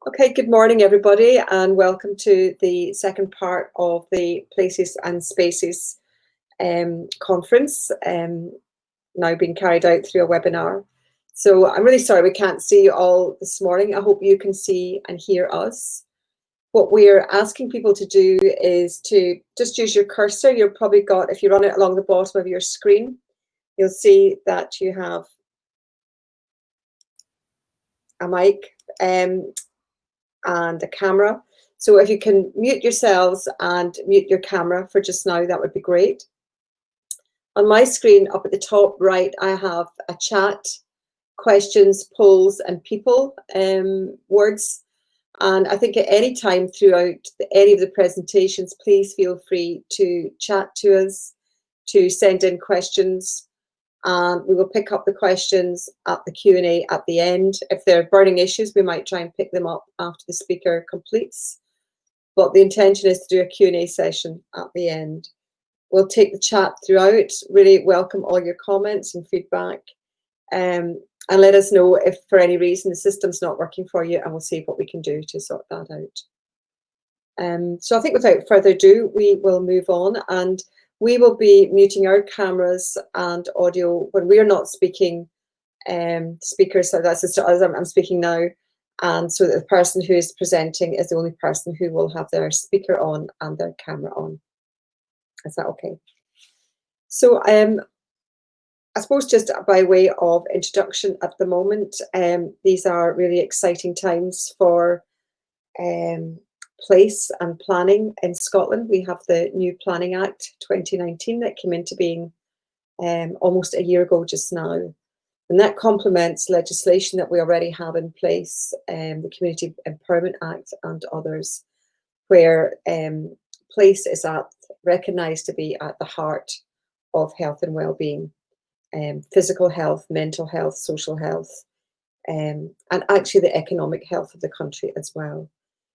Okay, good morning everybody, and welcome to the second part of the Places and Spaces conference, now being carried out through a webinar. So I'm really sorry we can't see you all this morning. I hope you can see and hear us. What we're asking people to do is to just use your cursor. You've probably got, if you run it along the bottom of your screen, you'll see that you have a mic and a camera. So if you can mute yourselves and mute your camera for just now, that would be great. On my screen up at the top right, I have a chat, questions, polls, and people words. And I think at any time throughout any of the presentations, please feel free to chat to us, to send in questions. We will pick up the questions at the Q&A at the end. If there are burning issues, we might try and pick them up after the speaker completes. But the intention is to do a Q&A session at the end. We'll take the chat throughout. Really welcome all your comments and feedback. And let us know if for any reason the system's not working for you, and we'll see what we can do to sort that out. So I think without further ado, we will move on, and we will be muting our cameras and audio when we are not speaking. Speakers, so that's as I'm speaking now, and so that the person who is presenting is the only person who will have their speaker on and their camera on. Is that okay? So I suppose just by way of introduction at the moment, these are really exciting times for place and planning in Scotland. We have the new Planning Act 2019 that came into being almost a year ago just now. And that complements legislation that we already have in place, the Community Empowerment Act and others, where place is recognised to be at the heart of health and wellbeing, physical health, mental health, social health, and actually the economic health of the country as well.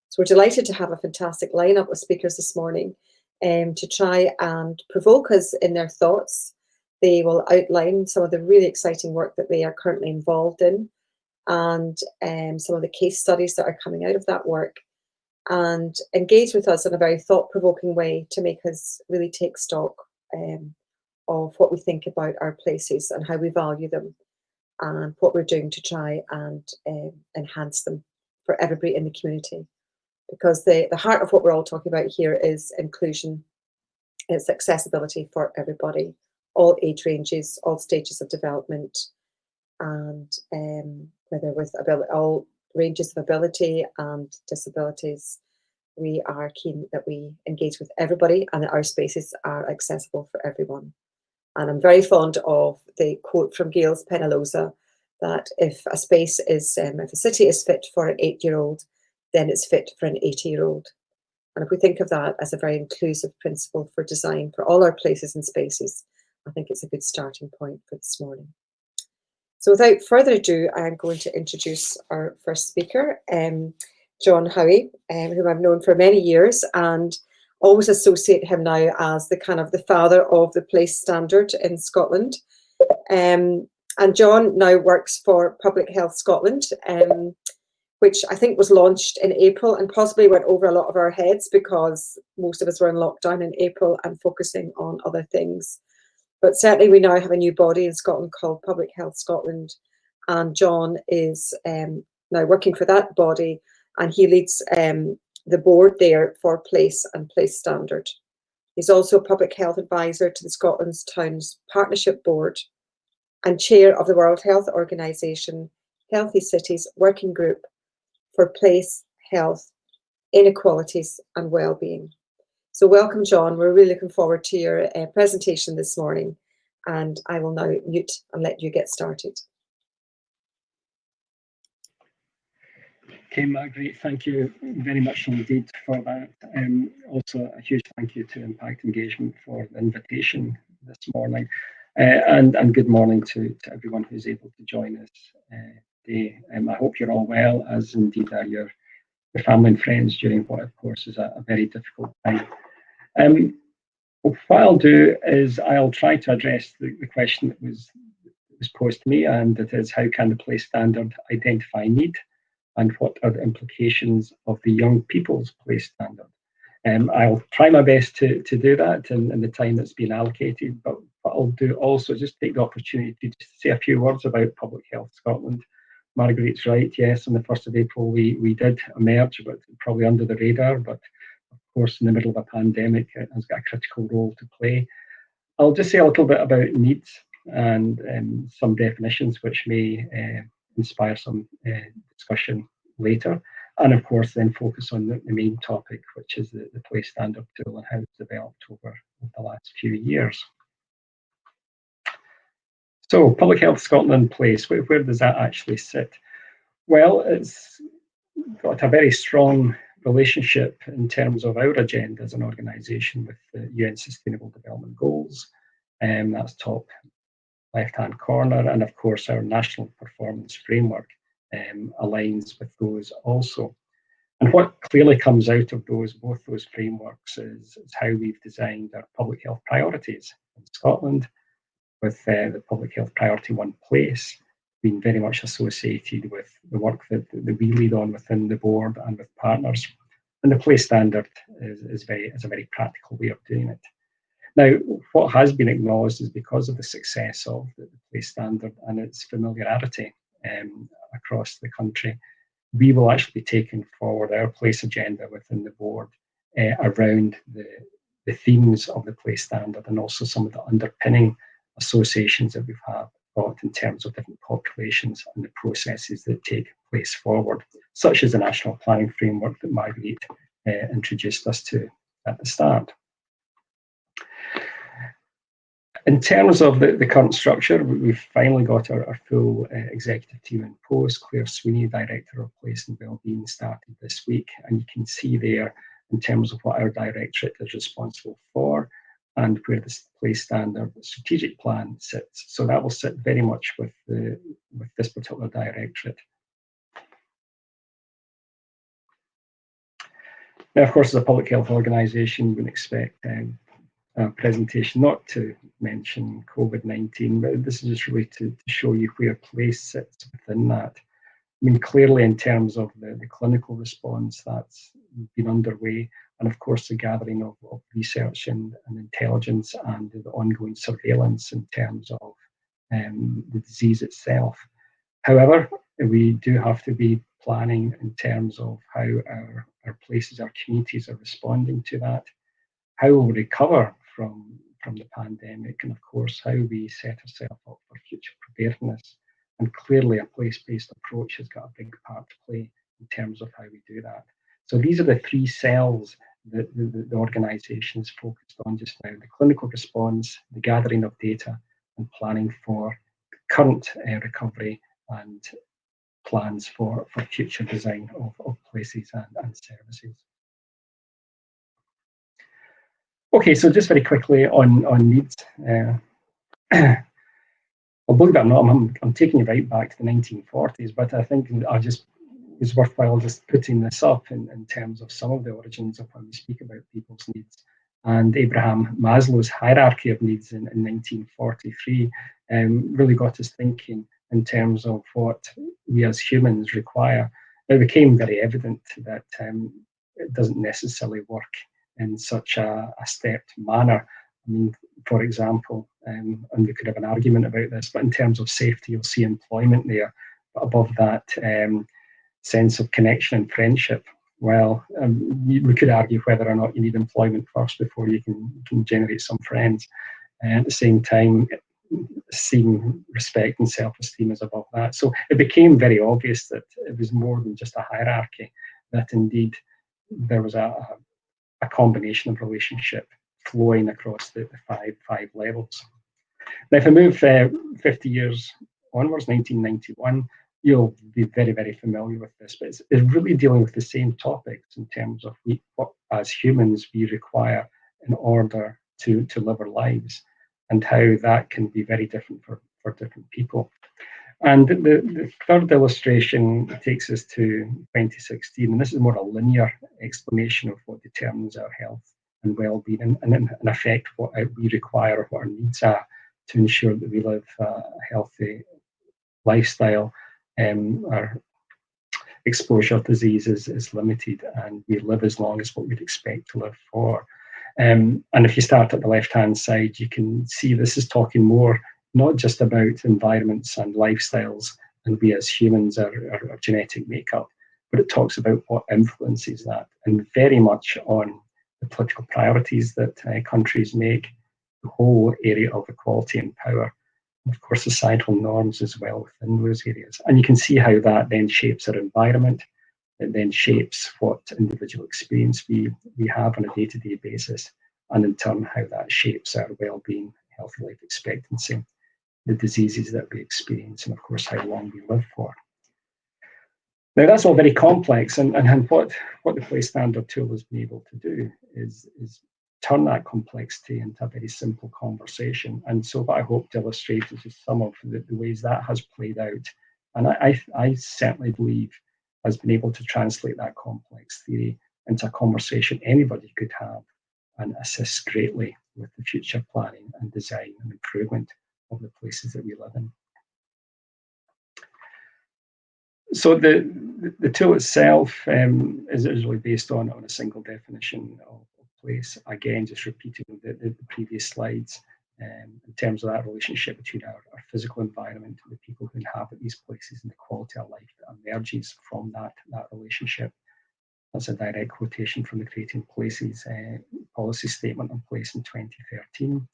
So we're delighted to have a fantastic lineup of speakers this morning to try and provoke us in their thoughts. They will outline some of the really exciting work that they are currently involved in, and some of the case studies that are coming out of that work, and engage with us in a very thought-provoking way to make us really take stock of what we think about our places and how we value them, and what we're doing to try and enhance them for everybody in the community. Because the heart of what we're all talking about here is inclusion. It's accessibility for everybody, all age ranges, all stages of development, and whether with all ranges of ability and disabilities. We are keen that we engage with everybody and that our spaces are accessible for everyone. And I'm very fond of the quote from Gales Penaloza that if a space is, if a city is fit for an 8-year-old, then it's fit for an 80-year-old. And if we think of that as a very inclusive principle for design for all our places and spaces, I think it's a good starting point for this morning. So without further ado, I'm going to introduce our first speaker, John Howie, whom I've known for many years and always associate him now as the kind of the father of the place standard in Scotland. And John now works for Public Health Scotland, which I think was launched in April and possibly went over a lot of our heads because most of us were in lockdown in April and focusing on other things. But certainly we now have a new body in Scotland called Public Health Scotland, and John is now working for that body, and he leads the board there for place and place standard. He's also a public health advisor to the Scotland's Towns Partnership Board and chair of the World Health Organization Healthy Cities Working Group for Place, Health, Inequalities and Wellbeing. So welcome, John. We're really looking forward to your presentation this morning, and I will now mute and let you get started. Okay, Margaret, thank you very much indeed for that. Also, a huge thank you to Impact Engagement for the invitation this morning. And good morning to everyone who's able to join us today. I hope you're all well, as indeed are your family and friends during what, of course, is a very difficult time. What I'll do is I'll try to address the question that was posed to me, and it is, how can the place standard identify need and what are the implications of the young people's place standard. I'll try my best to do that in the time that's been allocated, but I'll do also just take the opportunity to say a few words about Public Health Scotland. Margaret's right, yes, on the 1st of April we did emerge, but probably under the radar, but of course in the middle of a pandemic it has got a critical role to play. I'll just say a little bit about needs and some definitions which may inspire some discussion later. And of course, then focus on the main topic, which is the place standard tool and how it's developed over the last few years. So, Public Health Scotland Place, where does that actually sit? Well, it's got a very strong relationship in terms of our agenda as an organisation with the UN Sustainable Development Goals. That's top left-hand corner, and of course our national performance framework aligns with those also. And what clearly comes out of both those frameworks is how we've designed our public health priorities in Scotland, with the Public Health Priority 1 place being very much associated with the work that we lead on within the board and with partners. And the place standard is a very practical way of doing it. Now, what has been acknowledged is because of the success of the place standard and its familiarity across the country, we will actually be taking forward our place agenda within the board around the themes of the place standard and also some of the underpinning associations that we've got in terms of different populations and the processes that take place forward, such as the national planning framework that Margaret introduced us to at the start. In terms of the current structure, we've finally got our full executive team in post. Claire Sweeney, Director of Place and Wellbeing, started this week, and you can see there in terms of what our directorate is responsible for and where the place standard strategic plan sits. So that will sit very much with this particular directorate. Now, of course, as a public health organisation, you would expect a presentation not to mention COVID-19, but this is just really to show you where place sits within that. I mean, clearly in terms of the clinical response that's been underway, and of course the gathering of research and intelligence and the ongoing surveillance in terms of the disease itself. However, we do have to be planning in terms of how our places, our communities are responding to that, how we'll recover from the pandemic, and of course how we set ourselves up for future preparedness. And clearly a place-based approach has got a big part to play in terms of how we do that. So these are the three cells that the organisation is focused on just now: the clinical response, the gathering of data, and planning for current recovery and plans for future design of places and services. Okay, so just very quickly on needs. Well, believe it or not, I'm taking you right back to the 1940s, but I think it's worthwhile just putting this up in terms of some of the origins of when we speak about people's needs. And Abraham Maslow's hierarchy of needs in 1943 really got us thinking in terms of what we as humans require. It became very evident that it doesn't necessarily work in such a stepped manner. I mean, for example, and we could have an argument about this, but in terms of safety, you'll see employment there. But above that, sense of connection and friendship. Well, we could argue whether or not you need employment first before you can generate some friends. And at the same time, seeing respect and self-esteem is above that. So it became very obvious that it was more than just a hierarchy, that indeed there was a combination of relationship flowing across the five levels. Now, if I move 50 years onwards, 1991, you'll be very, very familiar with this, but it's really dealing with the same topics in terms of what, as humans, we require in order to live our lives, and how that can be very different for different people. And the third illustration takes us to 2016, and this is more a linear explanation of what determines our health and well-being, and in effect what we require, what our needs are to ensure that we live a healthy lifestyle, are exposure to disease is limited, and we live as long as what we'd expect to live for. And if you start at the left-hand side, you can see this is talking more not just about environments and lifestyles and we as humans, our genetic makeup, but it talks about what influences that, and very much on the political priorities that countries make, the whole area of equality and power, and of course societal norms as well within those areas. And you can see how that then shapes our environment. It then shapes what individual experience we have on a day-to-day basis, and in turn how that shapes our well-being, healthy life expectancy, the diseases that we experience, and of course how long we live for. Now that's all very complex, and what the Place Standard tool has been able to do is turn that complexity into a very simple conversation. And so what I hope to illustrate is just some of the ways that has played out. And I certainly believe has been able to translate that complex theory into a conversation anybody could have, and assists greatly with the future planning and design and improvement of the places that we live in. So the tool itself is really based on a single definition of place. Again, just repeating the previous slides in terms of that relationship between our physical environment and the people who inhabit these places and the quality of life that emerges from that relationship. That's a direct quotation from the Creating Places policy statement in place in 2013.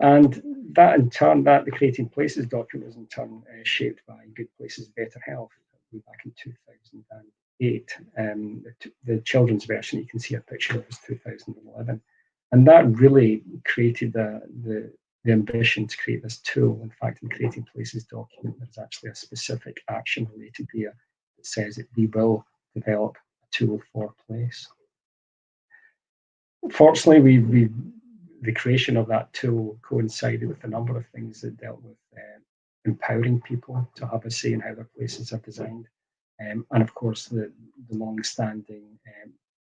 And that in turn, the Creating Places document was in turn shaped by Good Places, Better Health, back in 2008. The children's version, you can see a picture of, was 2011. And that really created the ambition to create this tool. In fact, in the Creating Places document, there's actually a specific action related here that says that we will develop a tool for place. Fortunately, the creation of that tool coincided with a number of things that dealt with empowering people to have a say in how their places are designed. And of course, the long-standing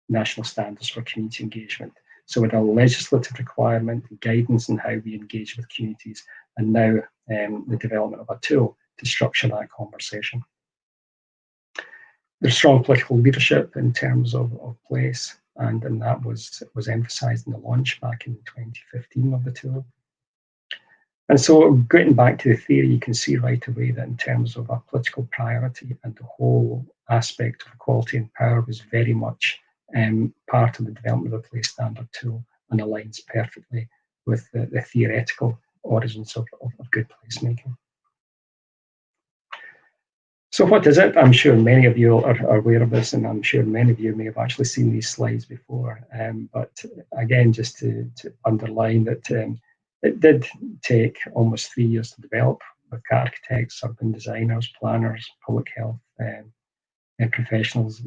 national standards for community engagement. So with a legislative requirement, guidance on how we engage with communities, and now the development of a tool to structure that conversation. There's strong political leadership in terms of place, and that was emphasised in the launch back in 2015 of the tool. And so getting back to the theory, you can see right away that in terms of a political priority and the whole aspect of equality and power was very much part of the development of the Place Standard tool, and aligns perfectly with the theoretical origins of good placemaking. So what is it? I'm sure many of you are aware of this, and I'm sure many of you may have actually seen these slides before. But again, just to underline that it did take almost 3 years to develop, with architects, urban designers, planners, public health professionals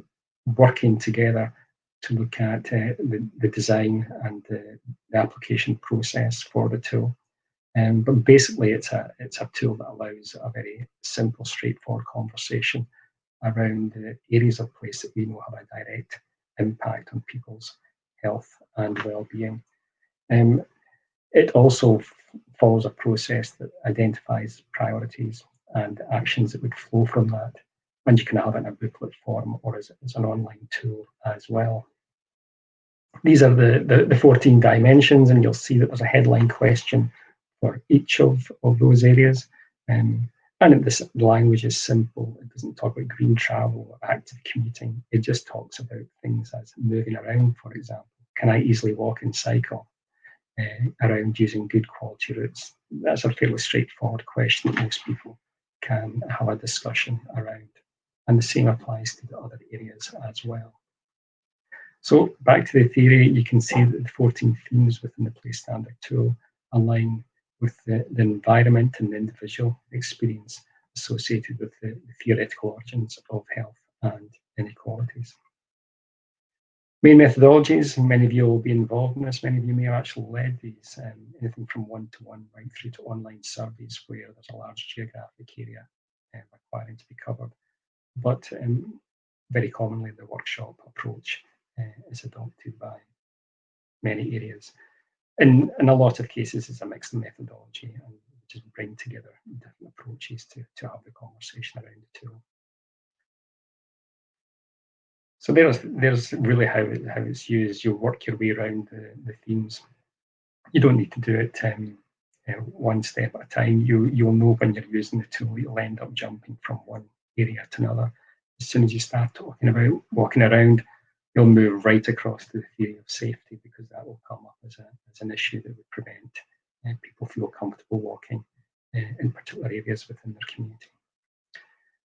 working together to look at the design and the application process for the tool. But basically, it's a tool that allows a very simple, straightforward conversation around the areas of place that we know have a direct impact on people's health and well-being. It also follows a process that identifies priorities and actions that would flow from that. And you can have it in a booklet form or as an online tool as well. These are the 14 dimensions, and you'll see that there's a headline question for each of those areas. And the language is simple. It doesn't talk about green travel or active commuting. It just talks about things as moving around, for example. Can I easily walk and cycle around using good quality routes? That's a fairly straightforward question that most people can have a discussion around. And the same applies to the other areas as well. So back to the theory, you can see that the 14 themes within the Place Standard tool align with the environment and the individual experience associated with the theoretical origins of health and inequalities. Main methodologies, many of you will be involved in this, many of you may have actually led these, anything from one-to-one right through to online surveys where there's a large geographic area requiring to be covered. But very commonly the workshop approach is adopted by many areas. In a lot of cases, it's a mixed methodology, and just bring together different approaches to have the conversation around the tool. So there's really how it's used. You'll work your way around the themes. You don't need to do it one step at a time. You'll know when you're using the tool. You'll end up jumping from one area to another. As soon as you start talking about walking around, you'll move right across to the theory of safety, because that will come up as an issue that would prevent people feel comfortable walking in particular areas within their community.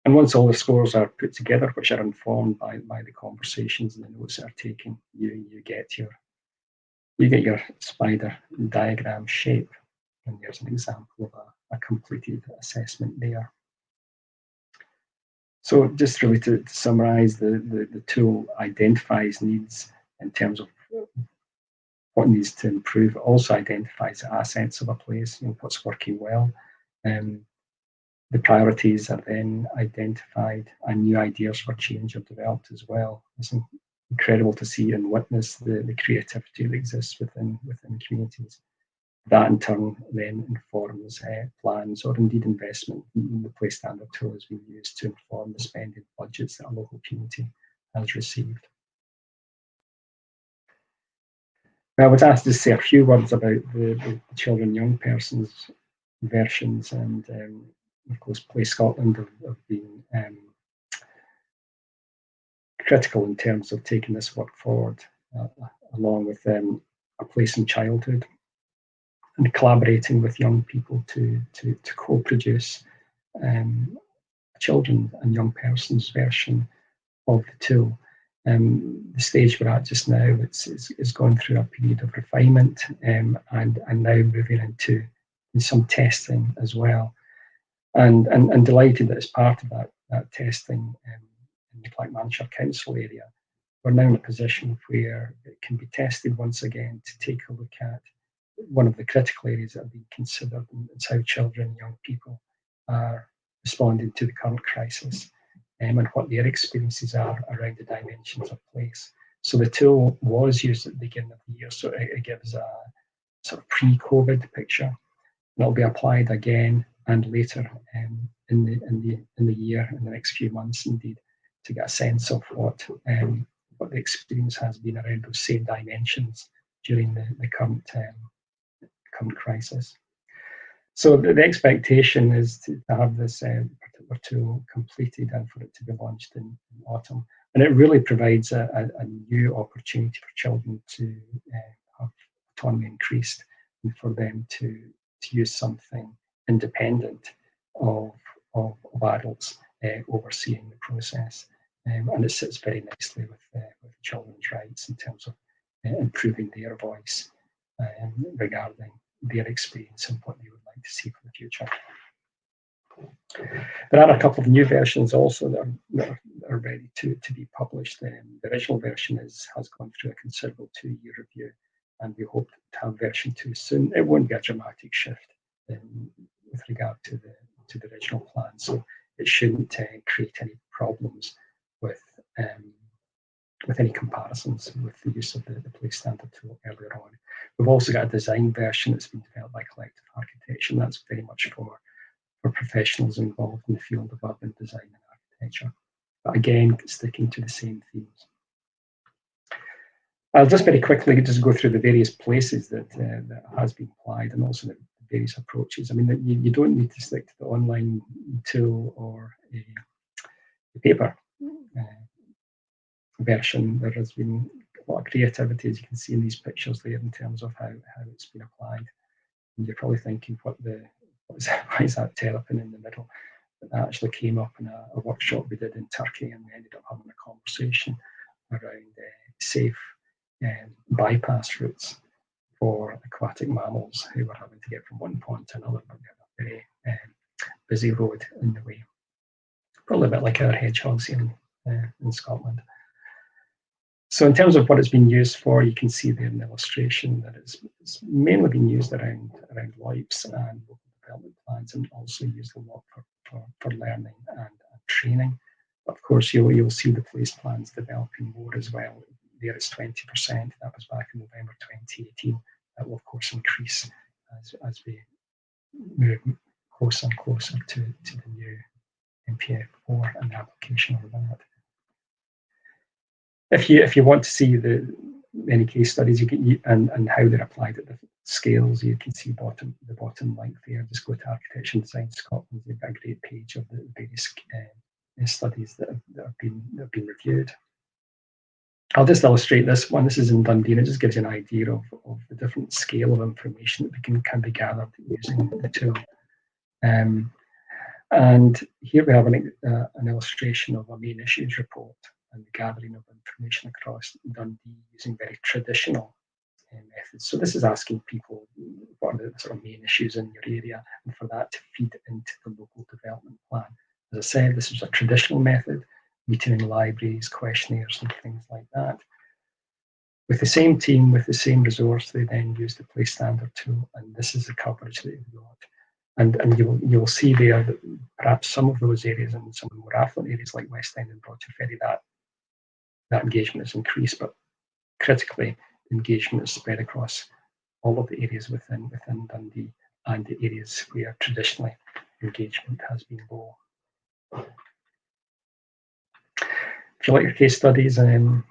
And once all the scores are put together, which are informed by the conversations and the notes that are taken, you get your spider diagram shape. And there's an example of a completed assessment there. So just really to summarize, the tool identifies needs in terms of what needs to improve. It also identifies the assets of a place, what's working well. The priorities are then identified, and new ideas for change are developed as well. It's incredible to see and witness the creativity that exists within communities. That in turn then informs plans or indeed investment. The place standard tool has been used to inform the spending budgets that a local community has received. I was asked to say a few words about the children and young persons versions, and of course Place Scotland have been critical in terms of taking this work forward, along with A Place in Childhood, and collaborating with young people to co-produce a children and young persons version of the tool. The stage we're at just now is going through a period of refinement, and now moving into some testing as well. And delighted that as part of that testing in the Clackmannshire Council area, we're now in a position where it can be tested once again to take a look at one of the critical areas that are being considered, and it's how children and young people are responding to the current crisis, and what their experiences are around the dimensions of place. So the tool was used at the beginning of the year, so it gives a sort of pre-COVID picture. And it'll be applied again and later in the year, in the next few months indeed, to get a sense of what the experience has been around those same dimensions during the current crisis. So the expectation is to have this particular tool completed and for it to be launched in autumn. And it really provides a new opportunity for children to have autonomy increased, and for them to use something independent of adults overseeing the process. And it sits very nicely with children's rights in terms of improving their voice regarding their experience and what they would like to see for the future. There are a couple of new versions also that are ready to be published. The original version has gone through a considerable 2-year review, and we hope to have version 2 soon. It won't be a dramatic shift with regard to the original plan, so it shouldn't create any problems with any comparisons with the use of the Place Standard tool earlier on. We've also got a design version that's been developed by Collective Architecture, and that's very much for professionals involved in the field of urban design and architecture. But again, sticking to the same themes. I'll just very quickly just go through the various places that has been applied, and also the various approaches. I mean, you don't need to stick to the online tool or a paper version. There has been a lot of creativity, as you can see in these pictures there, in terms of how it's been applied. And you're probably thinking, why is that terrapin in the middle? But that actually came up in a workshop we did in Turkey, and we ended up having a conversation around safe bypass routes for aquatic mammals who were having to get from one pond to another, but we had a very busy road in the way. Probably a bit like our hedgehogs in Scotland. So in terms of what it's been used for, you can see there in the illustration that it's mainly been used around LOIPs and local development plans, and also used a lot for learning and training. But of course, you'll see the place plans developing more as well. There is 20%. That was back in November 2018. That will of course increase as we move closer and closer to the new NPF4 and the application of that. If you want to see many case studies and how they're applied at different scales, you can see the bottom link there. Just go to Architecture and Design Scotland. They've got a great page of the various studies that have been reviewed. I'll just illustrate this one. This is in Dundee, and it just gives you an idea of the different scale of information that can be gathered using the tool. And here we have an illustration of a main issues report and the gathering of information across Dundee using very traditional methods. So this is asking people what are the sort of main issues in your area, and for that to feed into the local development plan. As I said, this is a traditional method, meeting in libraries, questionnaires, and things like that. With the same team, with the same resource, they then use the Place Standard tool, and this is the coverage that they've got. And you'll see there that perhaps some of those areas and some of the more affluent areas like West End and Broadford Ferry, that engagement has increased, but critically, engagement is spread across all of the areas within Dundee and the areas where traditionally engagement has been low. If you like your case studies in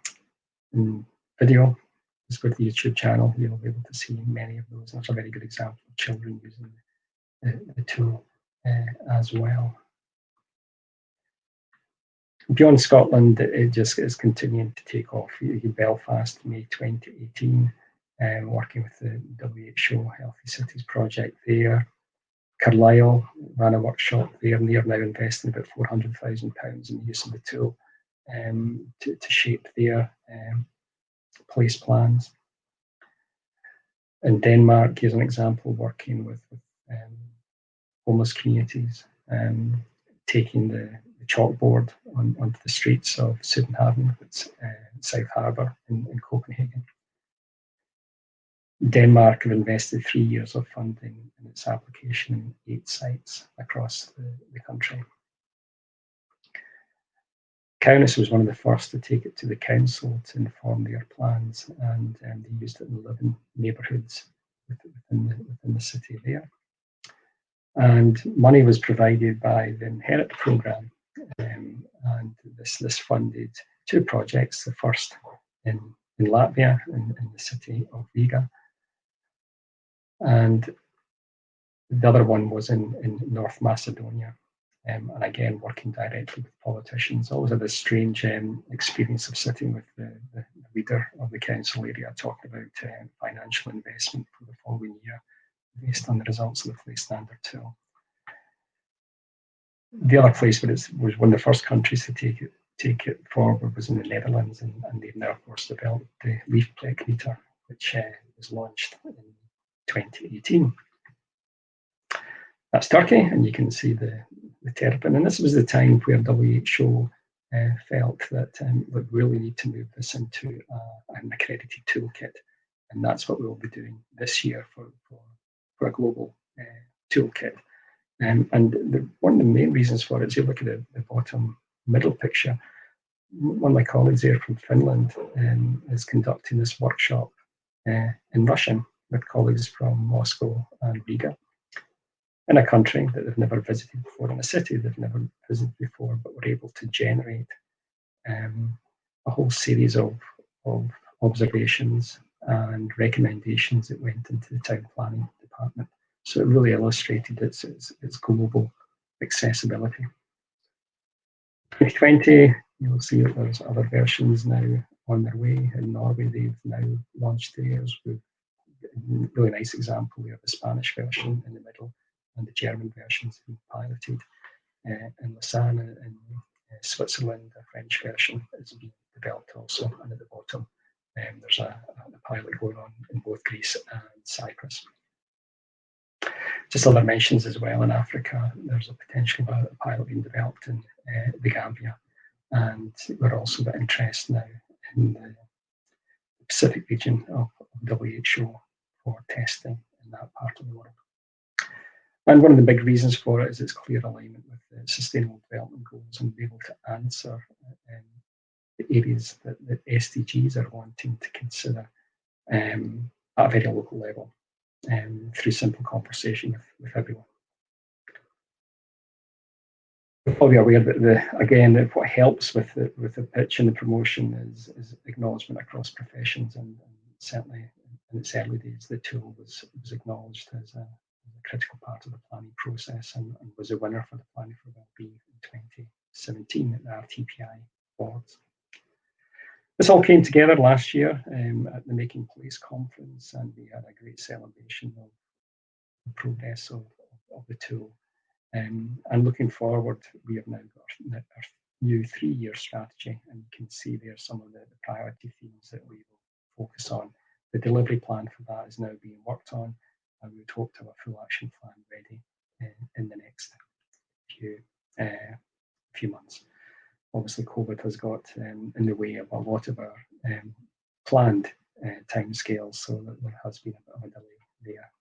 video, just go to the YouTube channel. You'll be able to see many of those. That's a very good example of children using the tool as well. Beyond Scotland, it just is continuing to take off. Belfast, May 2018, working with the WHO Healthy Cities project there. Carlisle ran a workshop there, and they are now investing about £400,000 in the use of the tool to shape their place plans. In Denmark, here's an example working with homeless communities, taking the chalkboard onto the streets of Sødenhaven, it's South Harbour in Copenhagen. Denmark have invested 3 years of funding in its application in 8 sites across the country. Kaunas was one of the first to take it to the council to inform their plans, and they used it in 11 neighbourhoods within the city there. And money was provided by the Inherit programme, and this funded 2 projects. The first in Latvia, in the city of Riga, and the other one was in North Macedonia. And again, working directly with politicians. I always had this strange experience of sitting with the leader of the council area talking about financial investment for the following year based on the results of the Place Standard tool. The other place where it was one of the first countries to take it forward was in the Netherlands, and they've now, of course, developed the leaf plec meter, which was launched in 2018. That's Turkey, and you can see the terrapin. And this was the time where WHO felt that we really need to move this into an accredited toolkit, and that's what we'll be doing this year for a global toolkit. And one of the main reasons for it is you look at the bottom middle picture. One of my colleagues there from Finland is conducting this workshop in Russian with colleagues from Moscow and Riga, in a country that they've never visited before, in a city they've never visited before, but were able to generate a whole series of observations and recommendations that went into the town planning department. So it really illustrated its global accessibility. 2020, you'll see that there's other versions now on their way. In Norway, they've now launched theirs with a really nice example. We have the Spanish version in the middle, and the German versions being piloted. In Lausanne, in Switzerland, a French version is being developed also. And at the bottom, there's a pilot going on in both Greece and Cyprus. Just other mentions as well. In Africa, there's a potential of a pilot being developed in the Gambia, and we're also got interest now in the Pacific region of WHO for testing in that part of the world. And one of the big reasons for it is its clear alignment with the Sustainable Development Goals and be able to answer the areas that the SDGs are wanting to consider at a very local level through simple conversation with everyone. Probably aware that what helps with the pitch and the promotion is acknowledgement across professions, and certainly in its early days, the tool was acknowledged as a critical part of the planning process, and was a winner for the Planning for Wellbeing in 2017 at the RTPI Awards. This all came together last year at the Making Place conference, and we had a great celebration of the progress of the tool. And looking forward, we have now got our new 3-year strategy, and you can see there some of the priority themes that we will focus on. The delivery plan for that is now being worked on, and we would hope to have a full action plan ready in the next few months. Obviously, COVID has got in the way of a lot of our planned timescales, so that there has been a bit of a delay there.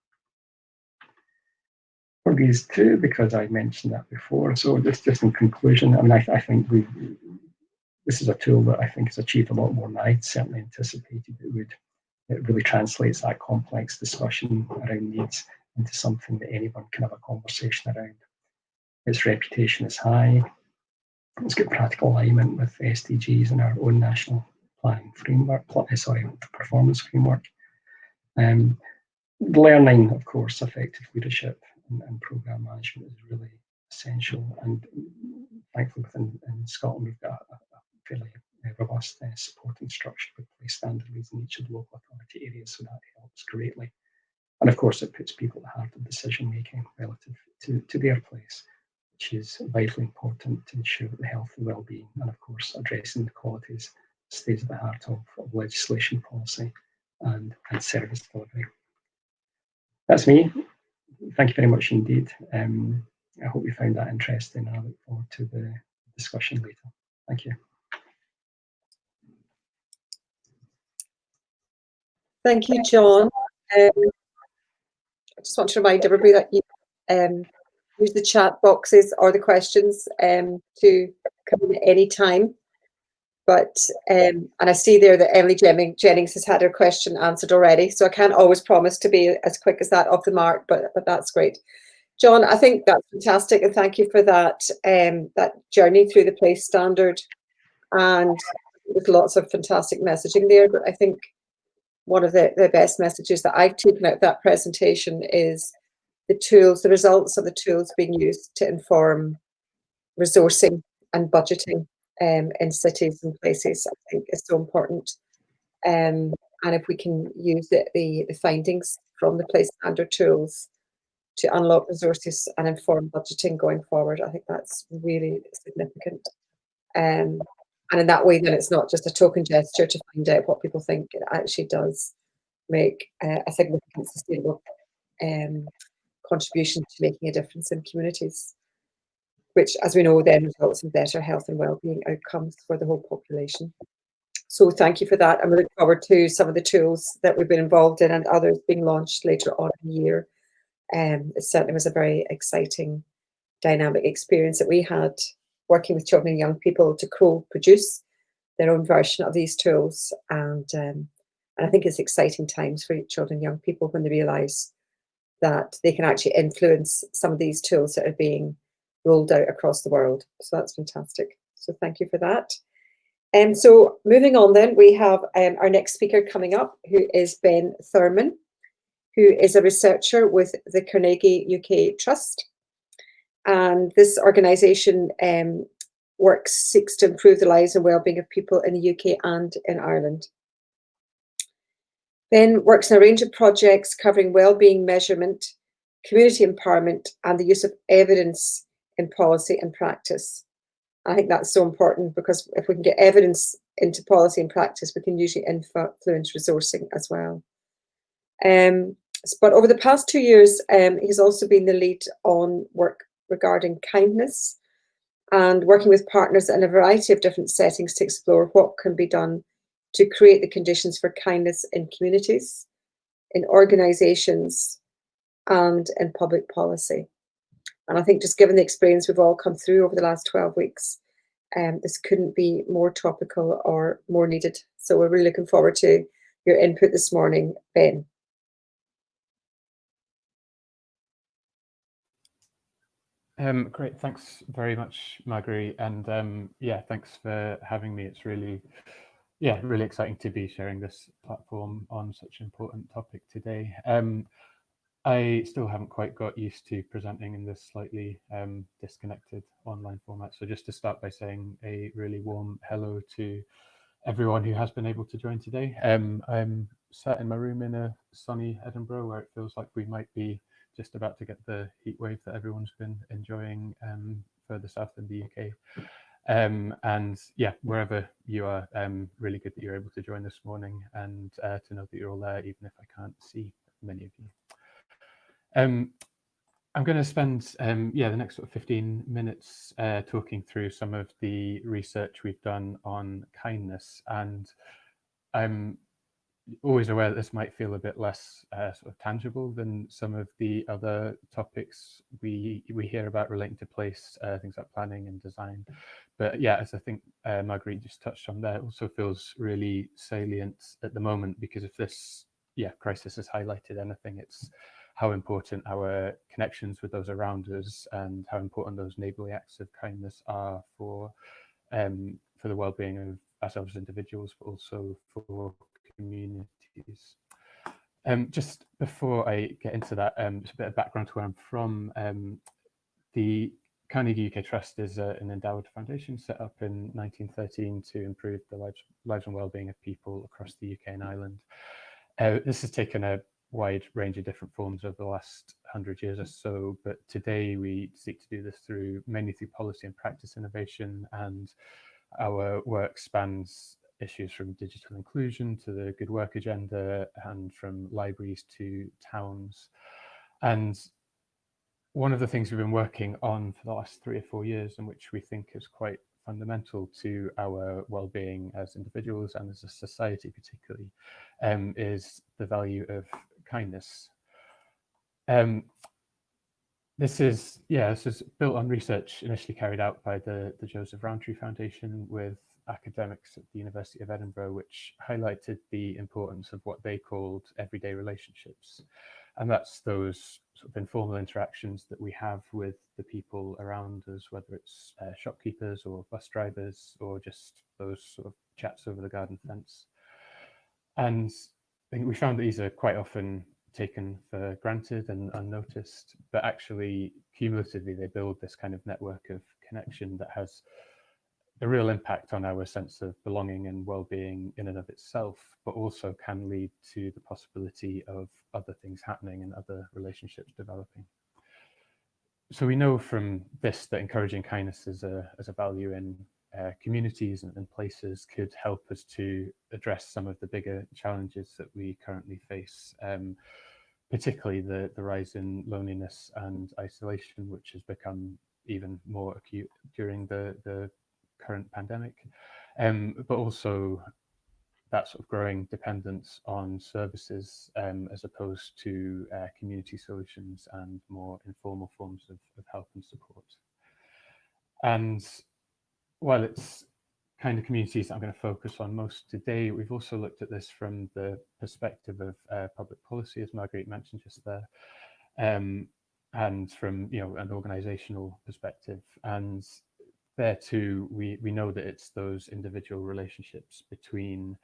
For these two, because I mentioned that before, so just in conclusion, I mean, I think this is a tool that I think has achieved a lot more than I certainly anticipated it would. It really translates that complex discussion around needs into something that anyone can have a conversation around. Its reputation is high. It's got practical alignment with SDGs and our own national planning framework, performance framework. Learning, of course, effective leadership and programme management is really essential. And thankfully, in Scotland, we've got a fairly robust supporting structure with place standard leads in each of the local authority areas, so that helps greatly. And of course, it puts people at the heart of decision making relative to their place, which is vitally important to ensure that the health and well-being, and of course, addressing the qualities, stays at the heart of legislation, policy, and service delivery. That's me. Thank you very much indeed. I hope you found that interesting, and I look forward to the discussion later. Thank you. Thank you, John. I just want to remind everybody that you use the chat boxes or the questions to come in at any time. But and I see there that Emily Jennings has had her question answered already, so I can't always promise to be as quick as that off the mark, but that's great. John, I think that's fantastic, and thank you for that that journey through the place standard, and with lots of fantastic messaging there. But I think one of the best messages that I've taken out of that presentation is the tools, the results of the tools being used to inform resourcing and budgeting in cities and places. I think is so important. And if we can use the findings from the place standard tools to unlock resources and inform budgeting going forward, I think that's really significant. And in that way, then it's not just a token gesture to find out what people think. It actually does make a significant, sustainable contribution to making a difference in communities, which, as we know, then results in better health and wellbeing outcomes for the whole population. So thank you for that. And we look forward to some of the tools that we've been involved in and others being launched later on in the year. It certainly was a very exciting, dynamic experience that we had working with children and young people to co-produce their own version of these tools. And I think it's exciting times for children and young people when they realise that they can actually influence some of these tools that are being rolled out across the world. So that's fantastic. So thank you for that. And so moving on then, we have our next speaker coming up, who is Ben Thurman, who is a researcher with the Carnegie UK Trust. And this organisation seeks to improve the lives and wellbeing of people in the UK and in Ireland. Ben works in a range of projects covering wellbeing measurement, community empowerment, and the use of evidence in policy and practice. I think that's so important, because if we can get evidence into policy and practice, we can usually influence resourcing as well. But over the past 2 years, he's also been the lead on work regarding kindness and working with partners in a variety of different settings to explore what can be done to create the conditions for kindness in communities, in organisations, and in public policy. And I think just given the experience we've all come through over the last 12 weeks, this couldn't be more topical or more needed. So we're really looking forward to your input this morning, Ben. Great, thanks very much, Marguerite, and yeah, thanks for having me. It's really, yeah, really exciting to be sharing this platform on such an important topic today. I still haven't quite got used to presenting in this slightly disconnected online format. So just to start by saying a really warm hello to everyone who has been able to join today. I'm sat in my room in a sunny Edinburgh where it feels like we might be just about to get the heat wave that everyone's been enjoying further south in the UK. And yeah, wherever you are, really good that you're able to join this morning, and to know that you're all there, even if I can't see many of you. I'm going to spend yeah, the next sort of 15 minutes talking through some of the research we've done on kindness, and I'm always aware that this might feel a bit less sort of tangible than some of the other topics we hear about relating to place, things like planning and design. But yeah, as I think Marguerite just touched on there, it also feels really salient at the moment, because if this crisis has highlighted anything, it's how important our connections with those around us and how important those neighbourly acts of kindness are for the well-being of ourselves as individuals, but also for communities. Just before I get into that, just a bit of background to where I'm from. The Carnegie UK Trust is an endowed foundation set up in 1913 to improve the lives and well-being of people across the UK and Ireland. This has taken a wide range of different forms over the last 100 years or so, but today we seek to do this mainly through policy and practice innovation, and our work spans issues from digital inclusion to the good work agenda, and from libraries to towns. And one of the things we've been working on for the last 3 or 4 years, and which we think is quite fundamental to our well-being as individuals and as a society particularly, is the value of kindness. This is built on research initially carried out by the Joseph Rowntree Foundation with academics at the University of Edinburgh, which highlighted the importance of what they called everyday relationships. And that's those sort of informal interactions that we have with the people around us, whether it's shopkeepers or bus drivers, or just those sort of chats over the garden fence. And I think we found that these are quite often taken for granted and unnoticed, but actually cumulatively they build this kind of network of connection that has a real impact on our sense of belonging and well-being in and of itself, but also can lead to the possibility of other things happening and other relationships developing. So we know from this that encouraging kindness as a value in communities and places could help us to address some of the bigger challenges that we currently face, particularly the rise in loneliness and isolation, which has become even more acute during the current pandemic, but also that sort of growing dependence on services as opposed to community solutions and more informal forms of help and support. And while it's kind of communities that I'm going to focus on most today, we've also looked at this from the perspective of public policy, as Marguerite mentioned just there, and from an organizational perspective. And there too, we know that it's those individual relationships between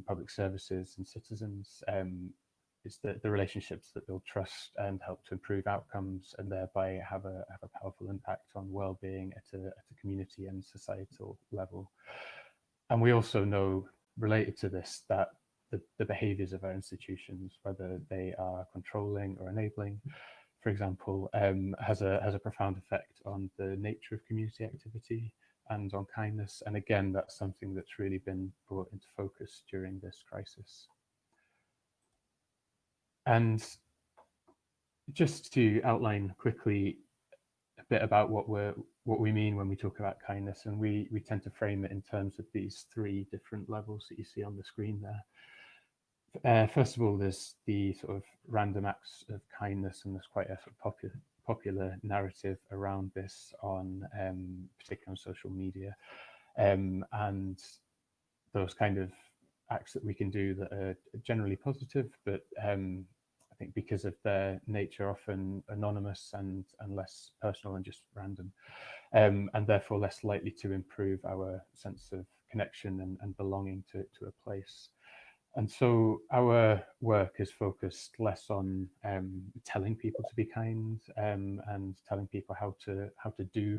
public services and citizens. It's the relationships that build trust and help to improve outcomes, and thereby have a powerful impact on well-being at a community and societal level. And we also know, related to this, that the behaviours of our institutions, whether they are controlling or enabling, for example, has a profound effect on the nature of community activity and on kindness. And again, that's something that's really been brought into focus during this crisis. And just to outline quickly a bit about what we mean when we talk about kindness, and we tend to frame it in terms of these 3 different levels that you see on the screen there. First of all, there's the sort of random acts of kindness, and there's quite a sort of popular narrative around this on particularly on social media, and those kind of acts that we can do that are generally positive, but I think because of their nature, often anonymous and less personal and just random, and therefore less likely to improve our sense of connection and belonging to a place. And so our work is focused less on telling people to be kind and telling people how to do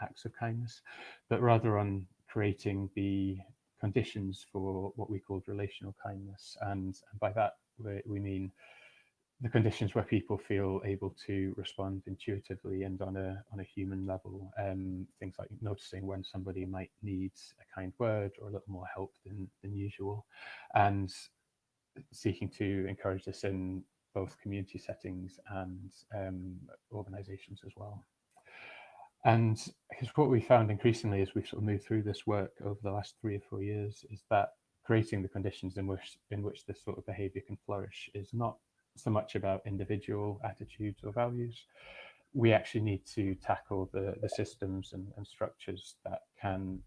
acts of kindness, but rather on creating the conditions for what we call relational kindness. And by that we mean the conditions where people feel able to respond intuitively and on a human level. Things like noticing when somebody might need a kind word or a little more help than usual, and seeking to encourage this in both community settings and organisations as well. And because what we found increasingly as we've sort of moved through this work over the last 3 or 4 years is that creating the conditions in which this sort of behaviour can flourish is not so much about individual attitudes or values. We actually need to tackle the systems and structures that can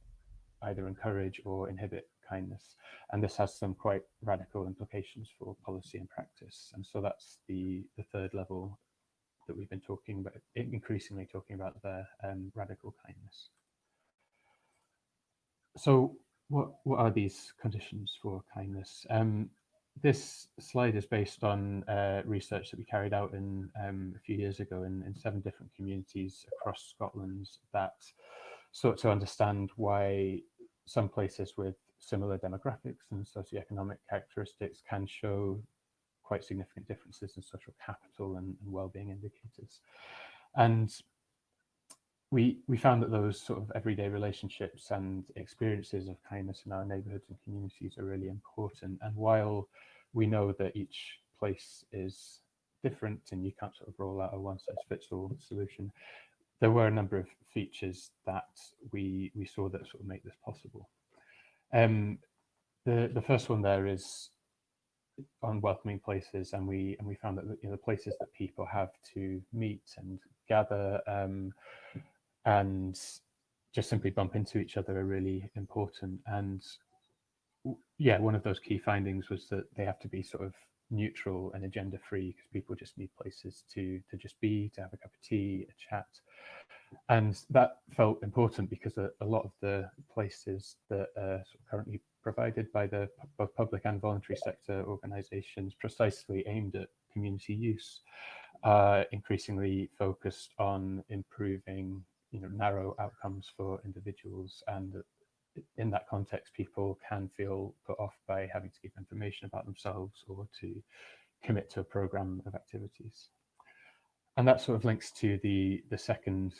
either encourage or inhibit kindness. And this has some quite radical implications for policy and practice. And so that's the third level that we've been talking about, increasingly talking about there, radical kindness. So what are these conditions for kindness? This slide is based on research that we carried out in a few years ago in 7 different communities across Scotland that sought to understand why some places with similar demographics and socioeconomic characteristics can show quite significant differences in social capital and well-being indicators. And we found that those sort of everyday relationships and experiences of kindness in our neighbourhoods and communities are really important. And while we know that each place is different and you can't sort of roll out a one-size-fits-all solution, there were a number of features that we saw that sort of make this possible. The first one there is on welcoming places, and we found that the places that people have to meet and gather and just simply bump into each other are really important. And yeah, one of those key findings was that they have to be sort of neutral and agenda free, because people just need places to just be, to have a cup of tea, a chat. And that felt important because a lot of the places that are sort of currently provided by the both public and voluntary sector organisations precisely aimed at community use are increasingly focused on improving narrow outcomes for individuals. And in that context, people can feel put off by having to give information about themselves or to commit to a programme of activities. And that sort of links to the second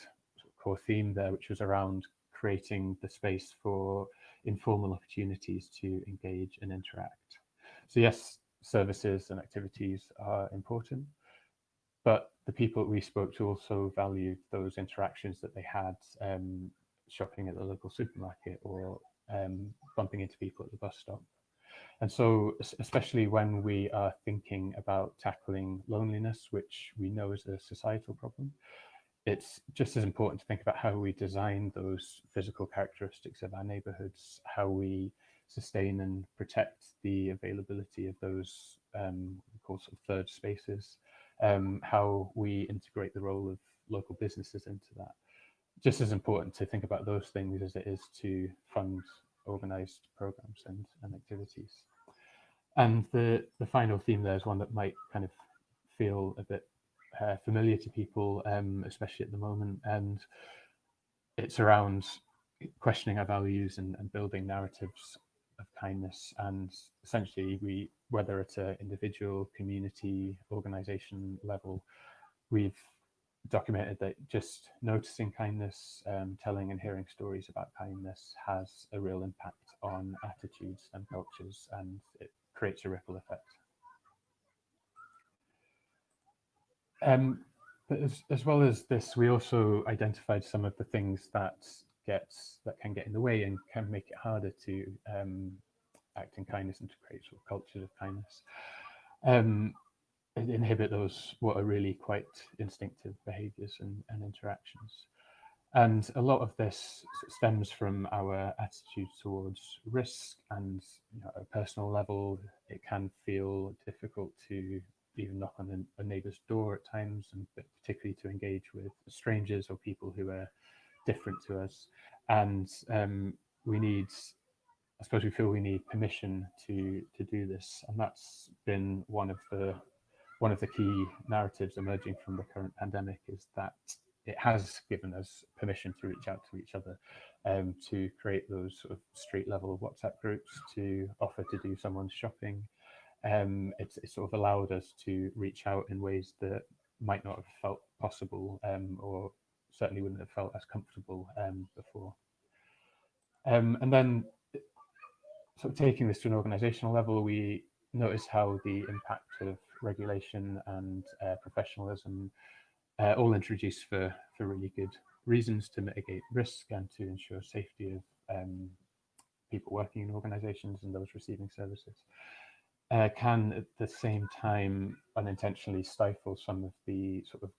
core theme there, which was around creating the space for informal opportunities to engage and interact. So yes, services and activities are important, but the people we spoke to also valued those interactions that they had, shopping at the local supermarket or bumping into people at the bus stop. And so, especially when we are thinking about tackling loneliness, which we know is a societal problem, it's just as important to think about how we design those physical characteristics of our neighbourhoods, how we sustain and protect the availability of those called sort of third spaces, how we integrate the role of local businesses into that. Just as important to think about those things as it is to fund organised programmes and activities. And the final theme there is one that might kind of feel a bit familiar to people, especially at the moment, and it's around questioning our values and building narratives of kindness. And essentially, whether at an individual, community, organisation level, we've documented that just noticing kindness, telling and hearing stories about kindness has a real impact on attitudes and cultures, and it creates a ripple effect. But as well as this, we also identified some of the things that can get in the way and can make it harder to act in kindness and to create sort of cultures of kindness. Inhibit those what are really quite instinctive behaviours and interactions. And a lot of this stems from our attitude towards risk, and at a personal level, it can feel difficult to even knock on a neighbour's door at times, and particularly to engage with strangers or people who are different to us. And we need, I suppose we feel we need permission to do this, and that's been one of the key narratives emerging from the current pandemic, is that it has given us permission to reach out to each other, to create those sort of street level WhatsApp groups, to offer to do someone's shopping. It's sort of allowed us to reach out in ways that might not have felt possible, or certainly wouldn't have felt as comfortable before. And then sort of taking this to an organizational level, we notice how the impact of regulation and professionalism all introduced for really good reasons to mitigate risk and to ensure safety of people working in organizations and those receiving services, can at the same time unintentionally stifle some of the sort of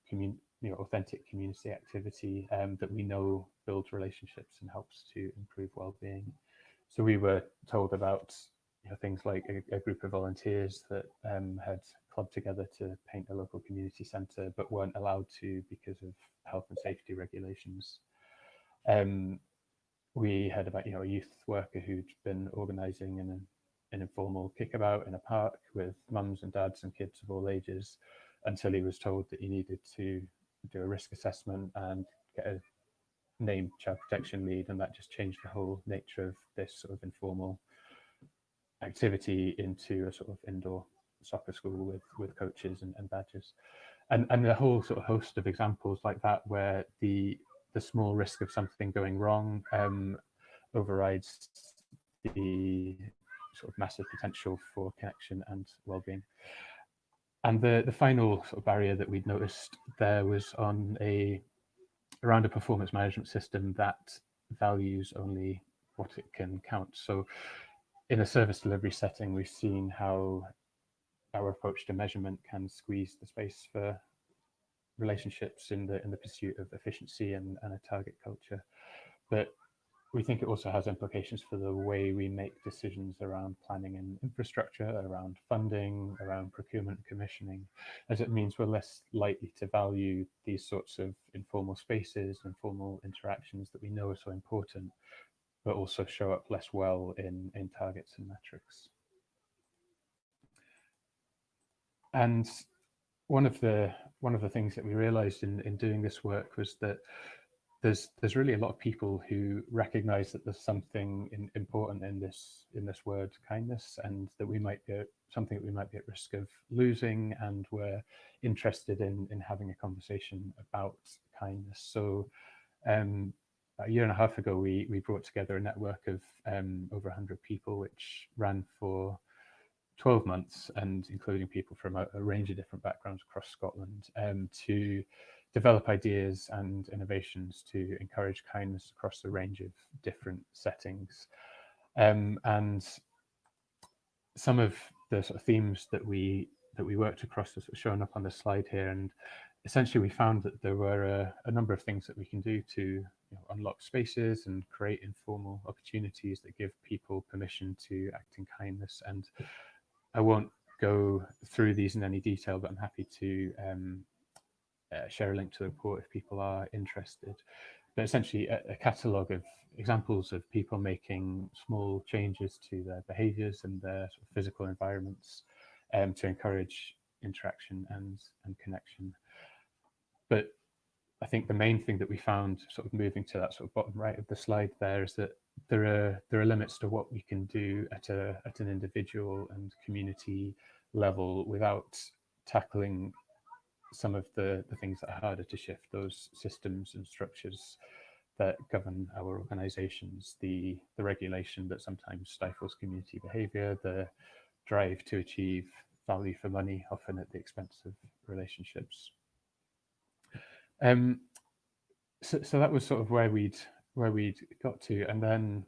authentic community activity that we know builds relationships and helps to improve well-being. So we were told about things like a group of volunteers that had clubbed together to paint a local community centre, but weren't allowed to because of health and safety regulations. We heard about a youth worker who'd been organising an informal kickabout in a park with mums and dads and kids of all ages, until he was told that he needed to do a risk assessment and get a named child protection lead, and that just changed the whole nature of this sort of informal activity into a sort of indoor soccer school with coaches and badges, and a whole sort of host of examples like that, where the small risk of something going wrong overrides the sort of massive potential for connection and well-being. And the final sort of barrier that we'd noticed there was around a performance management system that values only what it can count. So in a service delivery setting, we've seen how our approach to measurement can squeeze the space for relationships in the pursuit of efficiency and a target culture. But we think it also has implications for the way we make decisions around planning and infrastructure, around funding, around procurement and commissioning, as it means we're less likely to value these sorts of informal spaces, informal interactions that we know are so important, but also show up less well in targets and metrics. And one of the things that we realized in doing this work was that there's really a lot of people who recognize that there's something important in this word kindness, and that we might be something that we might be at risk of losing, and we're interested in having a conversation about kindness. So a year and a half ago, we brought together a network of over 100 people, which ran for 12 months, and including people from a range of different backgrounds across Scotland, to develop ideas and innovations to encourage kindness across a range of different settings. And some of the sort of themes that we worked across are sort of shown up on the slide here, and essentially we found that there were a number of things that we can do to unlock spaces and create informal opportunities that give people permission to act in kindness. And I won't go through these in any detail, but I'm happy to share a link to the report if people are interested. But essentially a catalogue of examples of people making small changes to their behaviours and their sort of physical environments to encourage interaction and connection. But I think the main thing that we found, sort of moving to that sort of bottom right of the slide there, is that there are limits to what we can do at an individual and community level without tackling some of the things that are harder to shift, those systems and structures that govern our organizations, the regulation that sometimes stifles community behavior, the drive to achieve value for money, often at the expense of relationships. So that was sort of where we'd got to, and then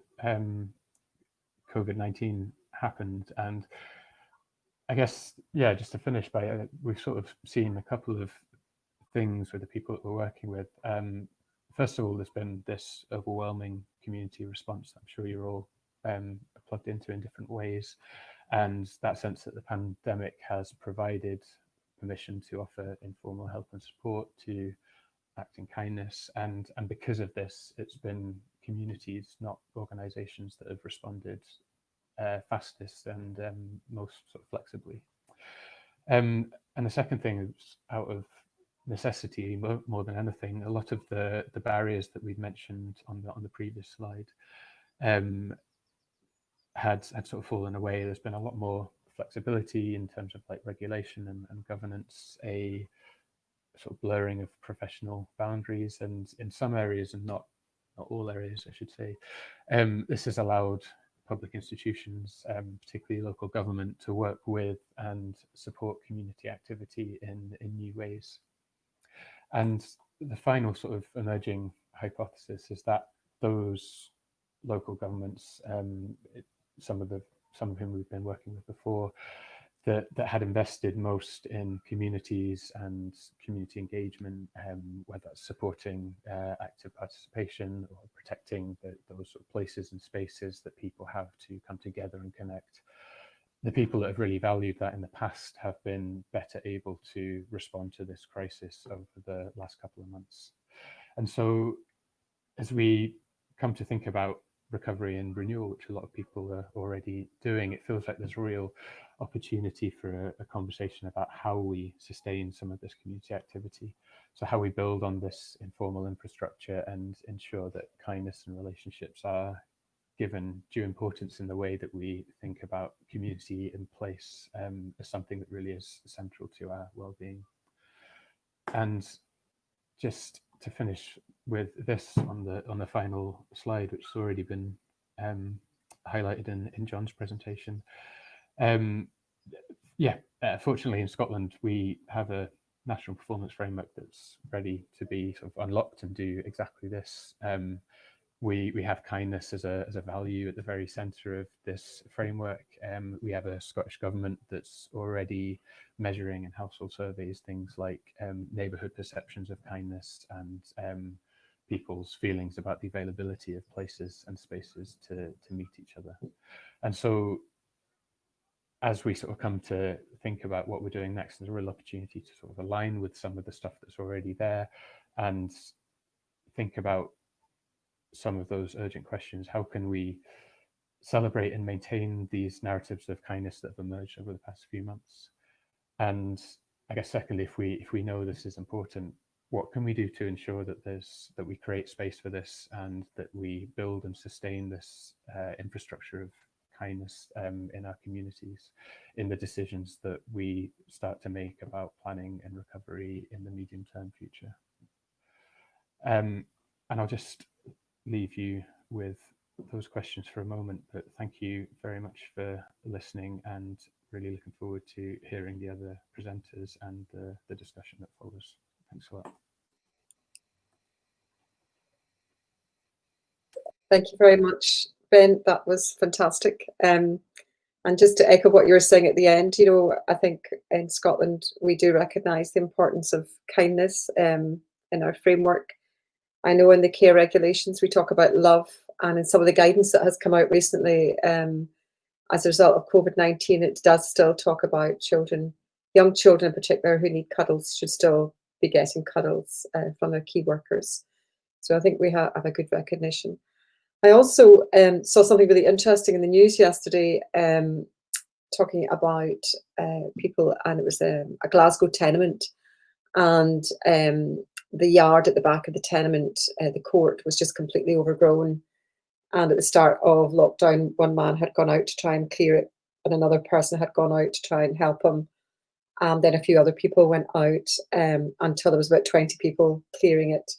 COVID-19 happened, and I guess, yeah, just to finish by, we've sort of seen a couple of things with the people that we're working with. First of all, there's been this overwhelming community response that I'm sure you're all plugged into in different ways, and that sense that the pandemic has provided permission to offer informal help and support, to act in kindness, and because of this, it's been communities, not organisations, that have responded fastest and most sort of flexibly. And the second thing is, out of necessity more than anything, a lot of the barriers that we've mentioned on the previous slide had sort of fallen away. There's been a lot more flexibility in terms of like regulation and governance, a sort of blurring of professional boundaries, and in some areas, and not all areas, I should say, this has allowed public institutions, particularly local government, to work with and support community activity in new ways. And the final sort of emerging hypothesis is that those local governments, some of whom we've been working with before, that had invested most in communities and community engagement, whether that's supporting active participation or protecting those sort of places and spaces that people have to come together and connect. The people that have really valued that in the past have been better able to respond to this crisis over the last couple of months. And so as we come to think about recovery and renewal, which a lot of people are already doing, it feels like there's a real opportunity for a conversation about how we sustain some of this community activity. So how we build on this informal infrastructure and ensure that kindness and relationships are given due importance in the way that we think about community in place as something that really is central to our well-being. And just to finish with this on the final slide, which has already been highlighted in John's presentation. Fortunately in Scotland we have a national performance framework that's ready to be sort of unlocked and do exactly this. We have kindness as a value at the very centre of this framework. We have a Scottish Government that's already measuring in household surveys things like neighbourhood perceptions of kindness and people's feelings about the availability of places and spaces to meet each other. And so as we sort of come to think about what we're doing next, there's a real opportunity to sort of align with some of the stuff that's already there and think about some of those urgent questions. How can we celebrate and maintain these narratives of kindness that have emerged over the past few months? And I guess secondly, if we know this is important, what can we do to ensure that we create space for this and that we build and sustain this infrastructure of kindness in our communities, in the decisions that we start to make about planning and recovery in the medium-term future? And I'll just leave you with those questions for a moment, but thank you very much for listening and really looking forward to hearing the other presenters and the discussion that follows. Thanks a lot. Thank you very much, Ben. That was fantastic. And just to echo what you were saying at the end, you know, I think in Scotland we do recognise the importance of kindness in our framework. I know in the care regulations we talk about love, and in some of the guidance that has come out recently as a result of COVID-19, it does still talk about children, young children in particular, who need cuddles should still be getting cuddles from their key workers. So I think we have a good recognition. I also saw something really interesting in the news yesterday, talking about people, and it was a Glasgow tenement, and the yard at the back of the tenement, the court, was just completely overgrown. And at the start of lockdown, one man had gone out to try and clear it, and another person had gone out to try and help him. And then a few other people went out until there was about 20 people clearing it.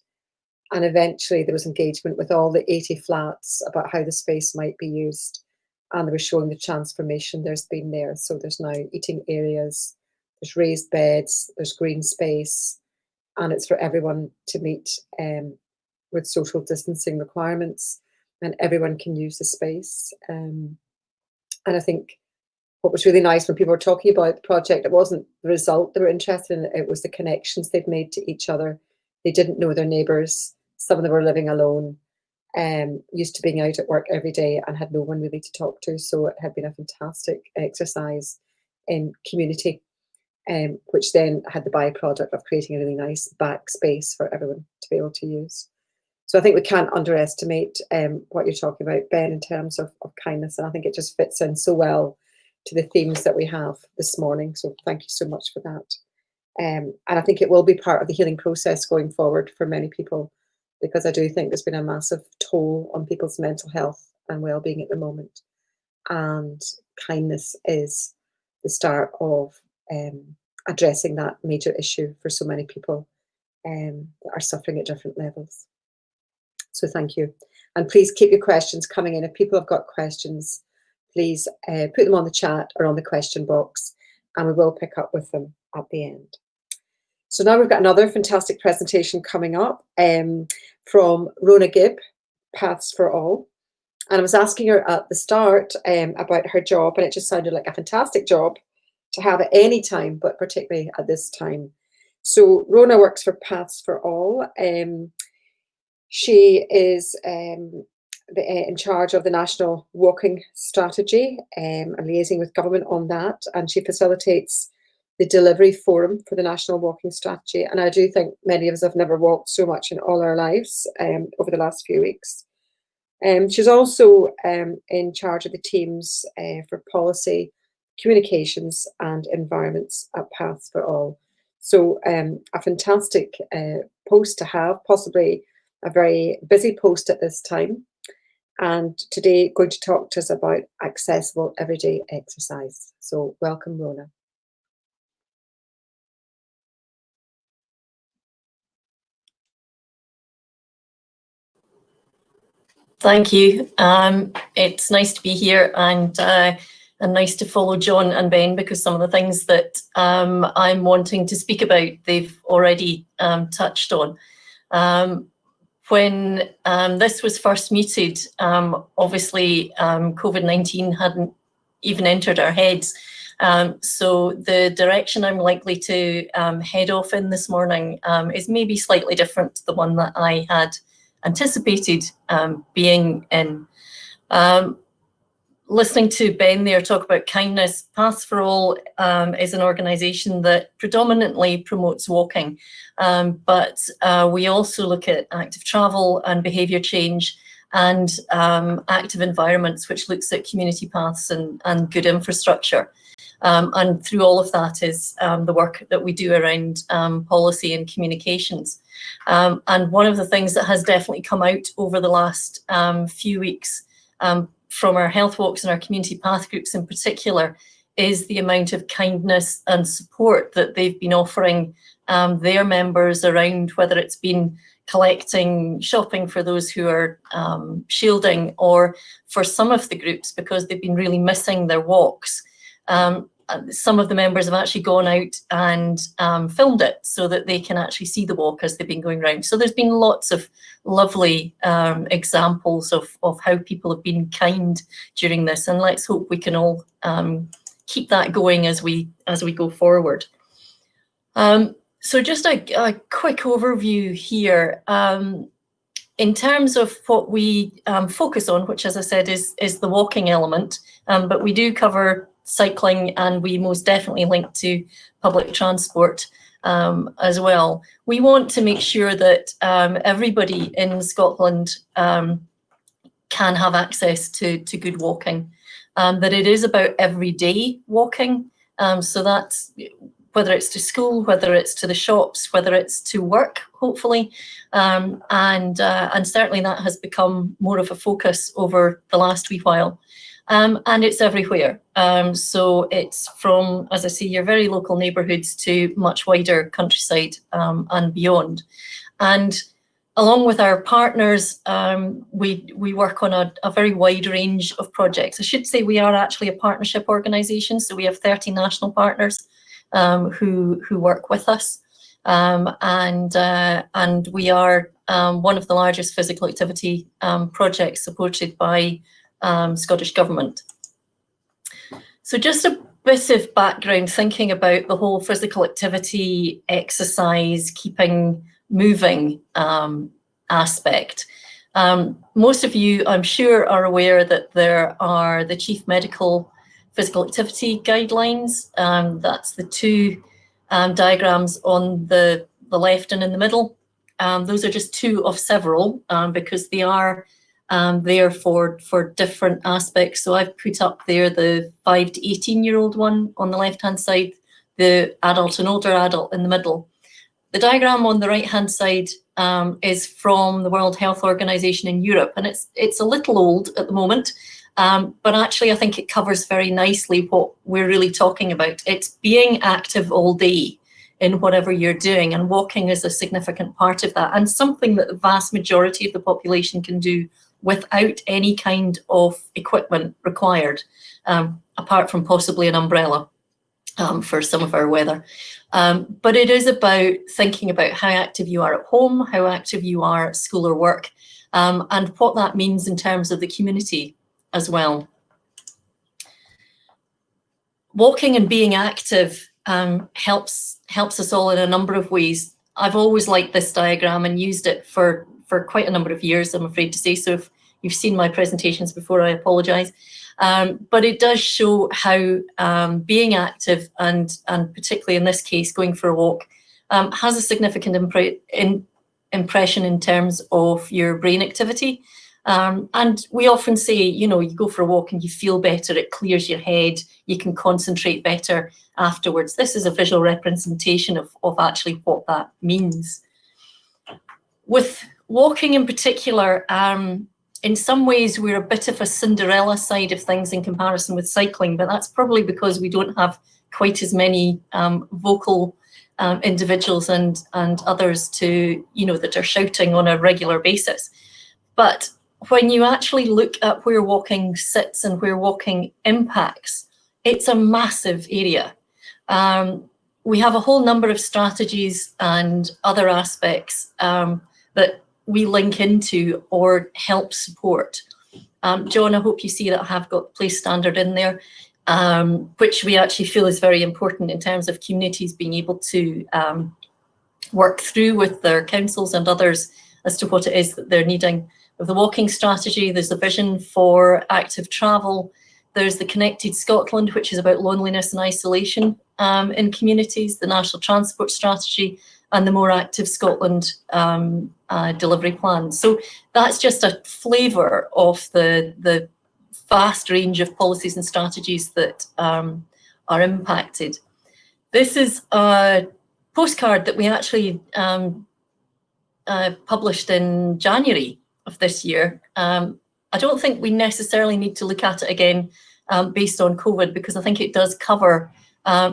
And eventually there was engagement with all the 80 flats about how the space might be used. And they were showing the transformation there's been there. So there's now eating areas, there's raised beds, there's green space, and it's for everyone to meet with social distancing requirements, and everyone can use the space. And I think what was really nice when people were talking about the project, it wasn't the result they were interested in, it was the connections they'd made to each other. They didn't know their neighbours. Some of them were living alone, used to being out at work every day and had no one really to talk to. So it had been a fantastic exercise in community. which then had the byproduct of creating a really nice back space for everyone to be able to use. So I think we can't underestimate what you're talking about, Ben, in terms of kindness. And I think it just fits in so well to the themes that we have this morning. So thank you so much for that. And I think it will be part of the healing process going forward for many people, because I do think there's been a massive toll on people's mental health and well-being at the moment. And kindness is the start of addressing that major issue for so many people that are suffering at different levels. So thank you. And please keep your questions coming in. If people have got questions, please put them on the chat or on the question box, and we will pick up with them at the end. So now we've got another fantastic presentation coming up from Rhona Gibb, Paths for All. And I was asking her at the start about her job, and it just sounded like a fantastic job to have at any time, but particularly at this time. So Rhona works for Paths for All. She is in charge of the National Walking Strategy and liaising with government on that, and she facilitates the delivery forum for the National Walking Strategy. And I do think many of us have never walked so much in all our lives over the last few weeks. She's also in charge of the teams for policy, communications and environments at Paths for All. So a fantastic post to have, possibly a very busy post at this time. And today going to talk to us about accessible everyday exercise. So welcome, Rhona. Thank you. It's nice to be here, and nice to follow John and Ben, because some of the things that I'm wanting to speak about, they've already touched on. When this was first muted, obviously COVID-19 hadn't even entered our heads. So the direction I'm likely to head off in this morning is maybe slightly different to the one that I had anticipated being in. Listening to Ben there talk about kindness, Paths for All is an organisation that predominantly promotes walking, but we also look at active travel and behaviour change, and active environments, which looks at community paths and good infrastructure. And through all of that is the work that we do around policy and communications. And one of the things that has definitely come out over the last few weeks from our health walks and our community path groups in particular is the amount of kindness and support that they've been offering their members around, whether it's been collecting shopping for those who are shielding, or for some of the groups, because they've been really missing their walks. Some of the members have actually gone out and filmed it so that they can actually see the walk as they've been going around. So there's been lots of lovely examples of how people have been kind during this, and let's hope we can all keep that going as we go forward. So just a quick overview here. In terms of what we focus on, which, as I said, is the walking element, but we do cover cycling, and we most definitely link to public transport as well. We want to make sure that everybody in Scotland can have access to good walking, that it is about everyday walking. So that's whether it's to school, whether it's to the shops, whether it's to work, hopefully. And certainly that has become more of a focus over the last wee while. And it's everywhere. So it's from, as I say, your very local neighbourhoods to much wider countryside and beyond. And along with our partners, we work on a very wide range of projects. I should say we are actually a partnership organisation, so we have 30 national partners who work with us, and we are one of the largest physical activity projects supported by Scottish Government. So just a bit of background, thinking about the whole physical activity, exercise, keeping moving aspect. Most of you, I'm sure, are aware that there are the Chief Medical Physical Activity Guidelines. That's the two diagrams on the left and in the middle. Those are just two of several because they are there for different aspects. So I've put up there the 5 to 18-year-old one on the left-hand side, the adult and older adult in the middle. The diagram on the right-hand side is from the World Health Organization in Europe, and it's a little old at the moment, but actually I think it covers very nicely what we're really talking about. It's being active all day in whatever you're doing, and walking is a significant part of that, and something that the vast majority of the population can do without any kind of equipment required, apart from possibly an umbrella for some of our weather. But it is about thinking about how active you are at home, how active you are at school or work, and what that means in terms of the community as well. Walking and being active helps us all in a number of ways. I've always liked this diagram and used it for quite a number of years, I'm afraid to say. So if you've seen my presentations before, I apologise. But it does show how being active and particularly in this case, going for a walk, has a significant impression in terms of your brain activity. And we often say, you know, you go for a walk and you feel better, it clears your head, you can concentrate better afterwards. This is a visual representation of actually what that means. With walking in particular, in some ways we're a bit of a Cinderella side of things in comparison with cycling, but that's probably because we don't have quite as many vocal individuals and others to, you know, that are shouting on a regular basis. But when you actually look at where walking sits and where walking impacts, it's a massive area. We have a whole number of strategies and other aspects that we link into or help support. John, I hope you see that I have got place standard in there, which we actually feel is very important in terms of communities being able to work through with their councils and others as to what it is that they're needing. With the walking strategy, there's a vision for active travel. There's the Connected Scotland, which is about loneliness and isolation in communities, the National Transport Strategy, and the More Active Scotland delivery plan. So that's just a flavour of the vast range of policies and strategies that are impacted. This is a postcard that we actually published in January of this year. I don't think we necessarily need to look at it again based on COVID, because I think it does cover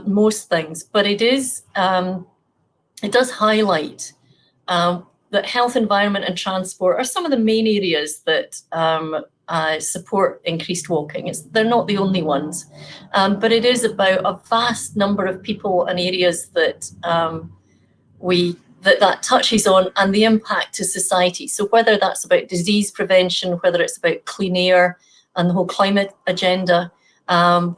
most things, but it is it does highlight that health, environment and transport are some of the main areas that support increased walking. They're not the only ones, but it is about a vast number of people and areas that that touches on, and the impact to society. So whether that's about disease prevention, whether it's about clean air and the whole climate agenda,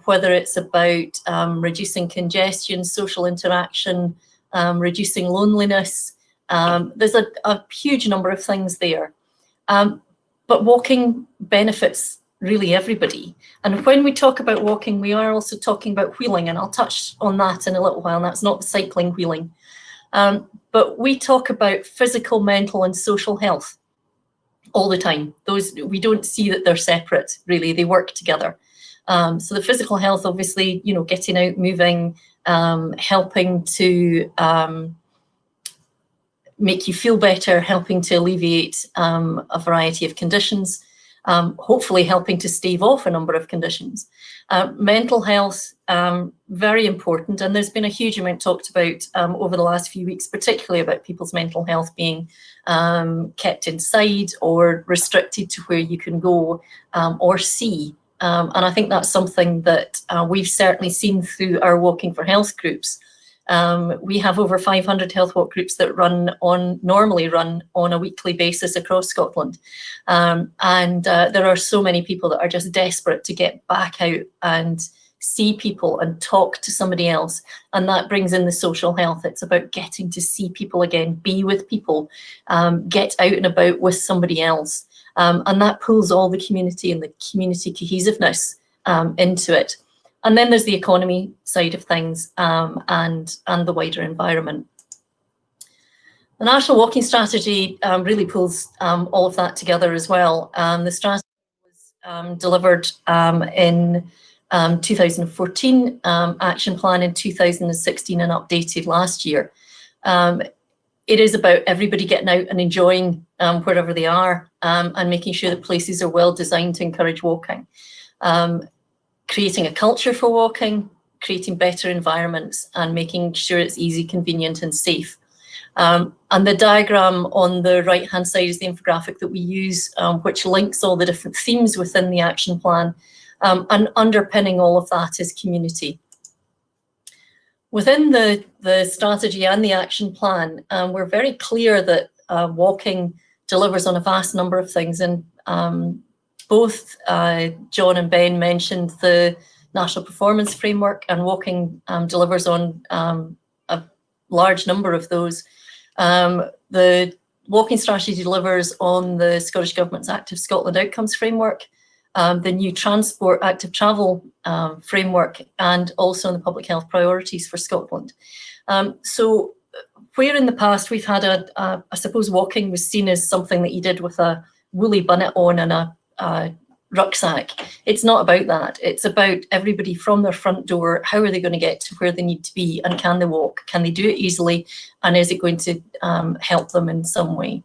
whether it's about reducing congestion, social interaction, reducing loneliness. There's a huge number of things there. But walking benefits really everybody. And when we talk about walking, we are also talking about wheeling, and I'll touch on that in a little while. And that's not the cycling wheeling. But we talk about physical, mental and social health all the time. Those, we don't see that they're separate, really, they work together. So the physical health, obviously, you know, getting out, moving, helping to make you feel better, helping to alleviate a variety of conditions, hopefully helping to stave off a number of conditions. Mental health, very important, and there's been a huge amount talked about over the last few weeks, particularly about people's mental health being kept inside or restricted to where you can go or see. And I think that's something that we've certainly seen through our Walking for Health groups. We have over 500 health walk groups that normally run on a weekly basis across Scotland. And there are so many people that are just desperate to get back out and see people and talk to somebody else. And that brings in the social health. It's about getting to see people again, be with people, get out and about with somebody else. And that pulls all the community and the community cohesiveness into it. And then there's the economy side of things, and the wider environment. The National Walking Strategy really pulls all of that together as well. The strategy was delivered in 2014, action plan in 2016, and updated last year. It is about everybody getting out and enjoying wherever they are, and making sure that places are well designed to encourage walking. Creating a culture for walking, creating better environments, and making sure it's easy, convenient, and safe. And the diagram on the right-hand side is the infographic that we use, which links all the different themes within the action plan, and underpinning all of that is community. Within the strategy and the action plan, we're very clear that walking delivers on a vast number of things, and both John and Ben mentioned the National Performance Framework, and walking delivers on a large number of those. The walking strategy delivers on the Scottish Government's Active Scotland Outcomes Framework, the new Transport Active Travel Framework, and also on the public health priorities for Scotland. So where in the past we've had I suppose walking was seen as something that you did with a woolly bonnet on and a rucksack. It's not about that. It's about everybody from their front door. How are they going to get to where they need to be, and can they walk? Can they do it easily? And is it going to help them in some way?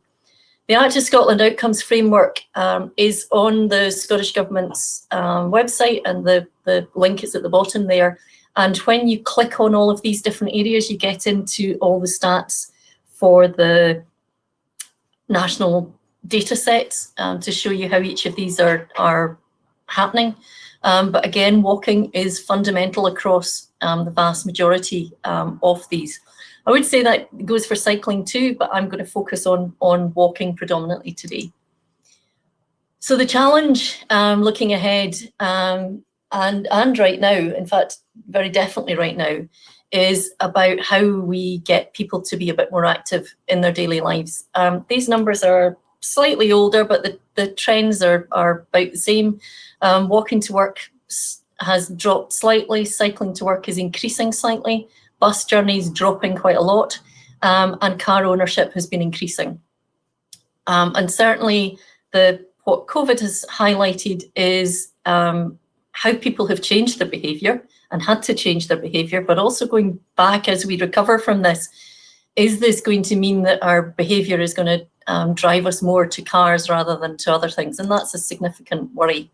The Active Scotland Outcomes Framework is on the Scottish Government's website, and the link is at the bottom there. And when you click on all of these different areas, you get into all the stats for the national data sets to show you how each of these are happening. But again, walking is fundamental across the vast majority of these. I would say that goes for cycling too, but I'm going to focus on walking predominantly today. So the challenge looking ahead and right now, in fact, very definitely right now, is about how we get people to be a bit more active in their daily lives. These numbers are slightly older, but the trends are about the same. Walking to work has dropped slightly, cycling to work is increasing slightly, bus journeys dropping quite a lot, and car ownership has been increasing. And certainly what COVID has highlighted is how people have changed their behaviour and had to change their behaviour, but also going back as we recover from this, is this going to mean that our behaviour is going to drive us more to cars rather than to other things? And that's a significant worry.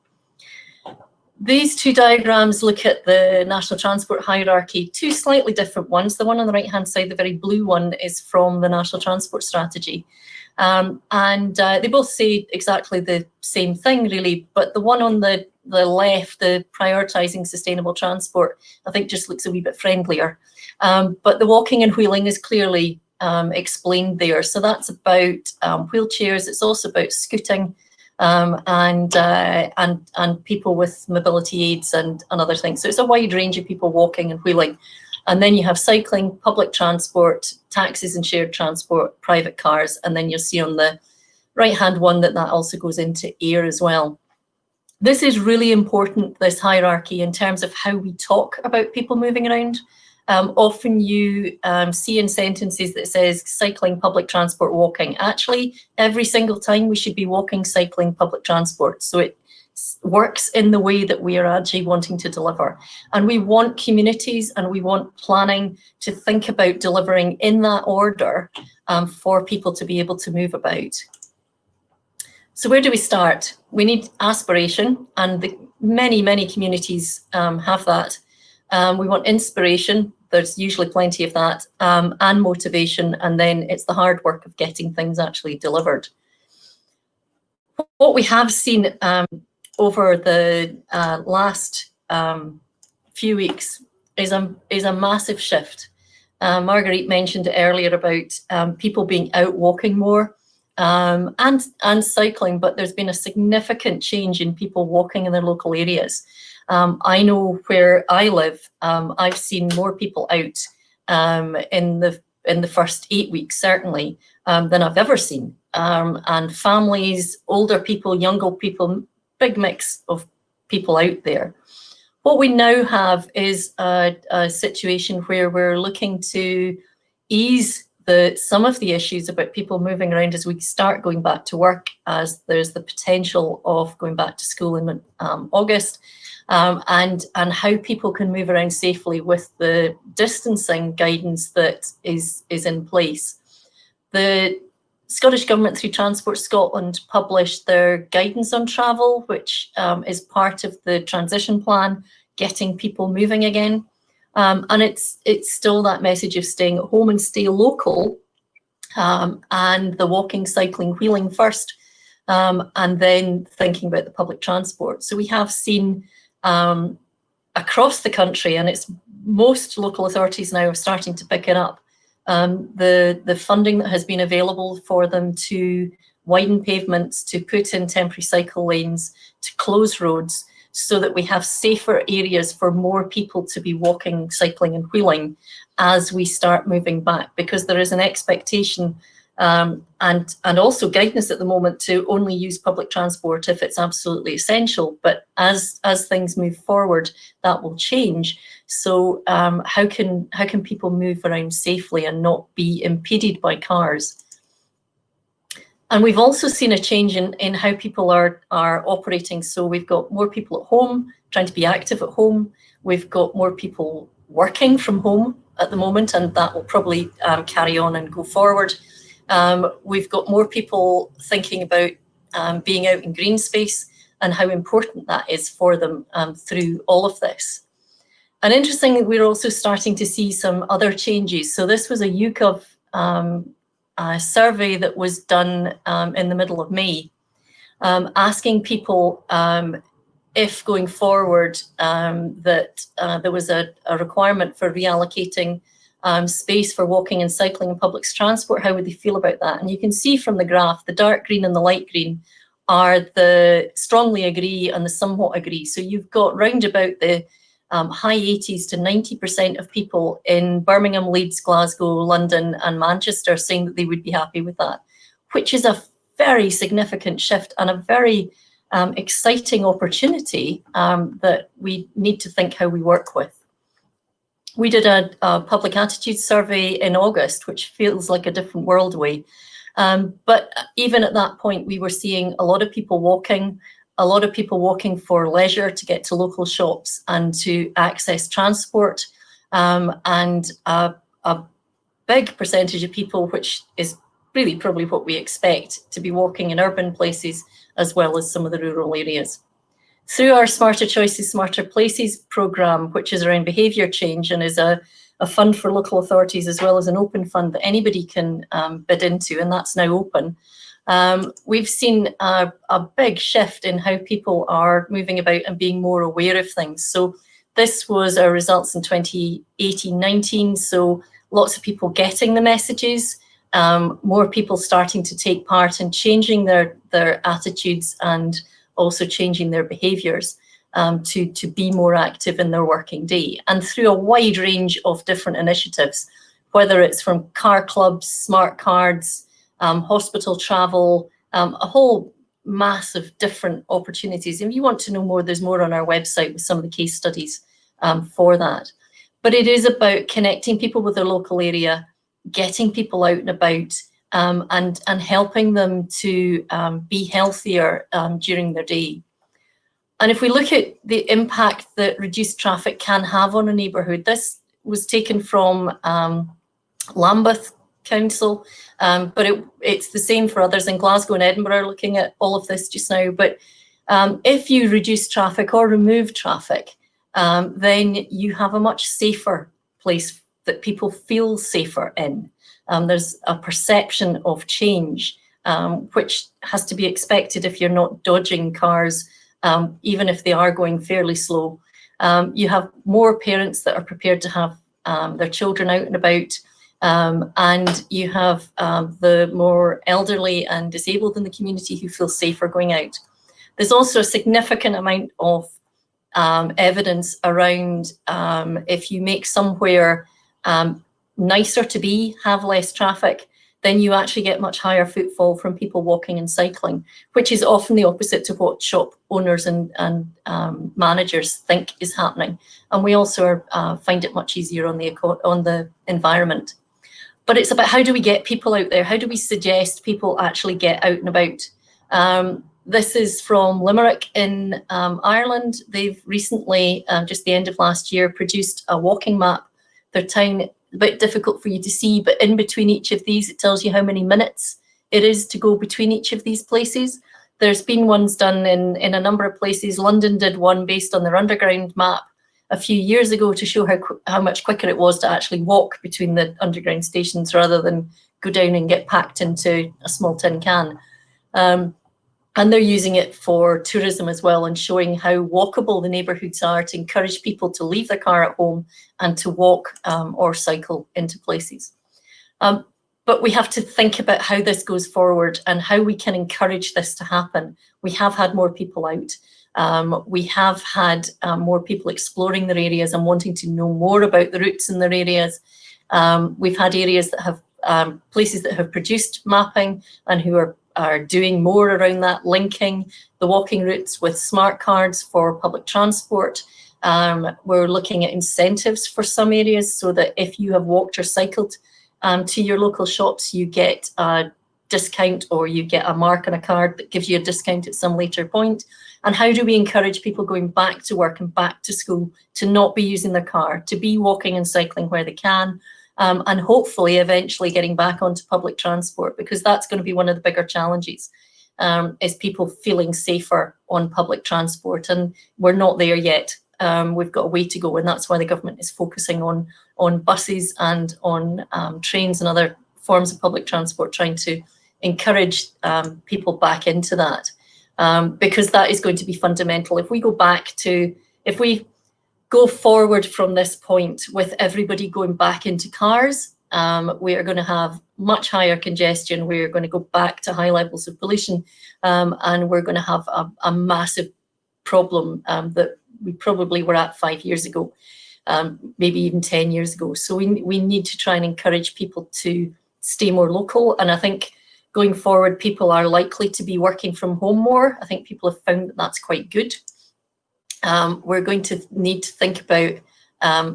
These two diagrams look at the national transport hierarchy, two slightly different ones. The one on the right-hand side, the very blue one, is from the National Transport Strategy. And they both say exactly the same thing, really, but the one on the left, the prioritising sustainable transport, I think just looks a wee bit friendlier. But the walking and wheeling is clearly explained there. So that's about wheelchairs. It's also about scooting, and people with mobility aids and other things. So it's a wide range of people walking and wheeling. And then you have cycling, public transport, taxis and shared transport, private cars, and then you'll see on the right-hand one that also goes into air as well. This is really important, this hierarchy, in terms of how we talk about people moving around. Often you see in sentences that says cycling, public transport, walking. Actually, every single time we should be walking, cycling, public transport. So it works in the way that we are actually wanting to deliver. And we want communities and we want planning to think about delivering in that order for people to be able to move about. So where do we start? We need aspiration, and many, many communities have that. We want inspiration. There's usually plenty of that, and motivation, and then it's the hard work of getting things actually delivered. What we have seen over the last few weeks is a massive shift. Marguerite mentioned earlier about people being out walking more and cycling, but there's been a significant change in people walking in their local areas. I know where I live, I've seen more people out in the first 8 weeks, certainly, than I've ever seen. And families, older people, younger people, big mix of people out there. What we now have is a situation where we're looking to ease some of the issues about people moving around as we start going back to work, as there's the potential of going back to school in August, and how people can move around safely with the distancing guidance that is in place. The Scottish Government, through Transport Scotland, published their guidance on travel, which is part of the transition plan, getting people moving again. And it's still that message of staying at home and stay local, and the walking, cycling, wheeling first, and then thinking about the public transport. So we have seen across the country, and it's most local authorities now are starting to pick it up, the funding that has been available for them to widen pavements, to put in temporary cycle lanes, to close roads, so that we have safer areas for more people to be walking, cycling and wheeling as we start moving back, because there is an expectation and also guidance at the moment to only use public transport if it's absolutely essential. But as things move forward, that will change. So how can people move around safely and not be impeded by cars? And we've also seen a change in how people are operating. So we've got more people at home, trying to be active at home. We've got more people working from home at the moment, and that will probably carry on and go forward. We've got more people thinking about being out in green space and how important that is for them through all of this. And interestingly, we're also starting to see some other changes. So this was a YouGov survey that was done in the middle of May, asking people if going forward that there was a requirement for reallocating space for walking and cycling and public transport, how would they feel about that? And you can see from the graph, the dark green and the light green are the strongly agree and the somewhat agree. So you've got round about the high 80s to 90% of people in Birmingham, Leeds, Glasgow, London and Manchester saying that they would be happy with that, which is a very significant shift and a very exciting opportunity that we need to think how we work with. We did a public attitudes survey in August, which feels like a different world away. But even at that point, we were seeing a lot of people walking for leisure, to get to local shops and to access transport, and a big percentage of people, which is really probably what we expect, to be walking in urban places as well as some of the rural areas. Through our Smarter Choices, Smarter Places programme, which is around behaviour change and is a fund for local authorities as well as an open fund that anybody can bid into, and that's now open. We've seen a big shift in how people are moving about and being more aware of things. So this was our results in 2018-19. So lots of people getting the messages, more people starting to take part in changing their attitudes and also changing their behaviours to be more active in their working day. And through a wide range of different initiatives, whether it's from car clubs, smart cards, hospital travel, a whole mass of different opportunities. If you want to know more, there's more on our website with some of the case studies for that. But it is about connecting people with their local area, getting people out and about, and helping them to be healthier during their day. And if we look at the impact that reduced traffic can have on a neighbourhood, this was taken from Lambeth Council, but it's the same for others in Glasgow and Edinburgh looking at all of this just now. But if you reduce traffic or remove traffic, then you have a much safer place that people feel safer in. There's a perception of change, which has to be expected if you're not dodging cars, even if they are going fairly slow. You have more parents that are prepared to have their children out and about, and you have the more elderly and disabled in the community who feel safer going out. There's also a significant amount of evidence around if you make somewhere nicer to be, have less traffic, then you actually get much higher footfall from people walking and cycling, which is often the opposite to what shop owners and managers think is happening. And we also find it much easier on the environment. But it's about, how do we get people out there? How do we suggest people actually get out and about? This is from Limerick in Ireland. They've recently, just the end of last year, produced a walking map. Their town, a bit difficult for you to see, but in between each of these, it tells you how many minutes it is to go between each of these places. There's been ones done in a number of places. London did one based on their underground map a few years ago to show how much quicker it was to actually walk between the underground stations rather than go down and get packed into a small tin can. And they're using it for tourism as well, and showing how walkable the neighbourhoods are to encourage people to leave their car at home and to walk or cycle into places. But we have to think about how this goes forward and how we can encourage this to happen. We have had more people out. We have had more people exploring their areas and wanting to know more about the routes in their areas. We've had areas that have places that have produced mapping and who are doing more around that, linking the walking routes with smart cards for public transport. We're looking at incentives for some areas so that if you have walked or cycled to your local shops, you get a discount or you get a mark on a card that gives you a discount at some later point. And how do we encourage people going back to work and back to school to not be using their car, to be walking and cycling where they can, and hopefully eventually getting back onto public transport, because that's going to be one of the bigger challenges, is people feeling safer on public transport. And we're not there yet. We've got a way to go, and that's why the government is focusing on buses and on trains and other forms of public transport, trying to encourage people back into that, because that is going to be fundamental. If we go forward from this point with everybody going back into cars, we are going to have much higher congestion. We're going to go back to high levels of pollution, and we're going to have a massive problem that we probably were at 5 years ago, maybe even 10 years ago. So we need to try and encourage people to stay more local. And I think going forward, people are likely to be working from home more. I think people have found that that's quite good. We're going to need to think about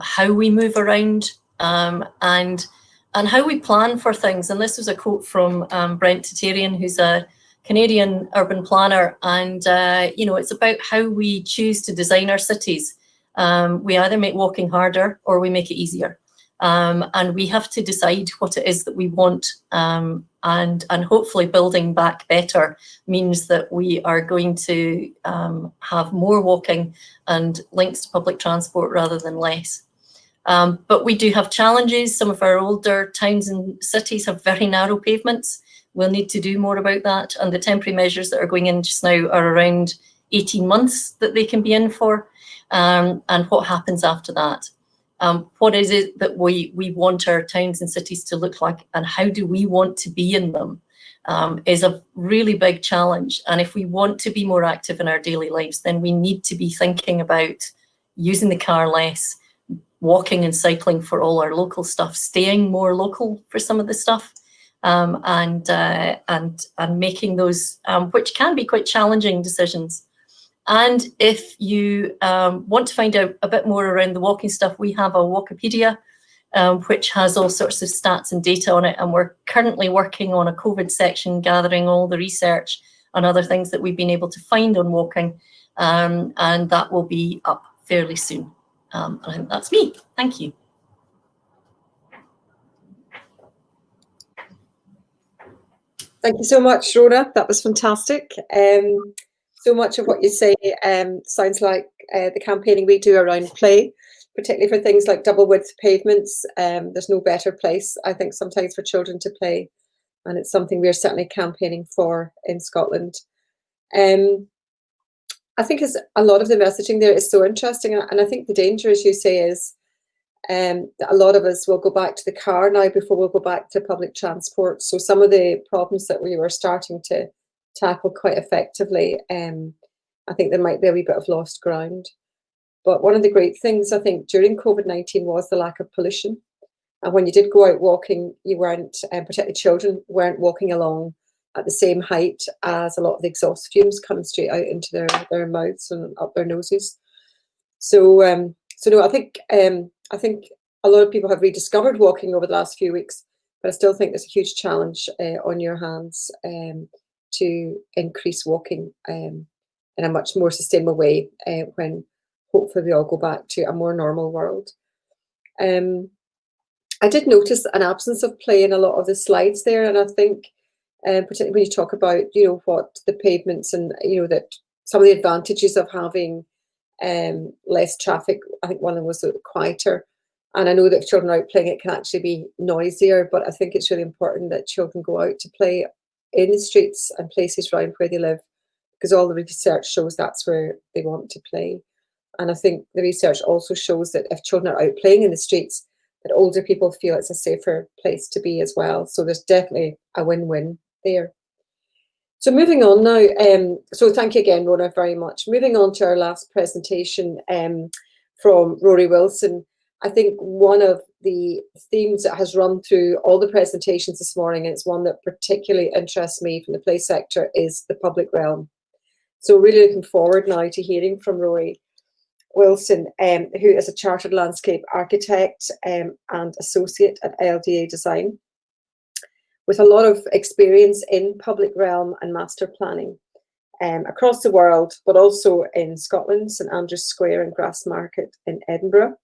how we move around and how we plan for things. And this was a quote from Brent Tatarian, who's a Canadian urban planner. And, it's about how we choose to design our cities. We either make walking harder or we make it easier. And we have to decide what it is that we want. And hopefully building back better means that we are going to have more walking and links to public transport rather than less. But we do have challenges. Some of our older towns and cities have very narrow pavements. We'll need to do more about that. And the temporary measures that are going in just now are around 18 months that they can be in for. And what happens after that? What is it that we want our towns and cities to look like, and how do we want to be in them, is a really big challenge. And if we want to be more active in our daily lives, then we need to be thinking about using the car less, walking and cycling for all our local stuff, staying more local for some of the stuff, and making those, which can be quite challenging decisions. And if you want to find out a bit more around the walking stuff, we have a Walkipedia, which has all sorts of stats and data on it. And we're currently working on a COVID section, gathering all the research and other things that we've been able to find on walking. And that will be up fairly soon. I think that's me. Thank you. Thank you so much, Rona. That was fantastic. So much of what you say sounds like the campaigning we do around play, particularly for things like double width pavements. There's no better place, I think, sometimes for children to play. And it's something we're certainly campaigning for in Scotland. I think a lot of the messaging there is so interesting. And I think the danger, as you say, is that a lot of us will go back to the car now before we'll go back to public transport. So some of the problems that we were starting to tackle quite effectively, I think there might be a wee bit of lost ground. But one of the great things, I think, during COVID-19 was the lack of pollution. And when you did go out walking, you weren't, particularly children, weren't walking along at the same height as a lot of the exhaust fumes coming straight out into their mouths and up their noses. So, no, I think a lot of people have rediscovered walking over the last few weeks, but I still think there's a huge challenge on your hands to increase walking in a much more sustainable way when hopefully we all go back to a more normal world. I did notice an absence of play in a lot of the slides there, and I think particularly when you talk about, you know, what the pavements and, you know, that some of the advantages of having less traffic. I think one of them was quieter, and I know that if children are out playing, it can actually be noisier, but I think it's really important that children go out to play in the streets and places around where they live, because all the research shows that's where they want to play. And I think the research also shows that if children are out playing in the streets, that older people feel it's a safer place to be as well. So there's definitely a win-win there. So moving on now, so thank you again, Rona, very much. Moving on to our last presentation from Rory Wilson. I think one of the themes that has run through all the presentations this morning, and it's one that particularly interests me from the play sector, is the public realm. So really looking forward now to hearing from Rory Wilson, who is a chartered landscape architect and associate at LDA Design, with a lot of experience in public realm and master planning across the world, but also in Scotland, St Andrews Square and Grassmarket in Edinburgh,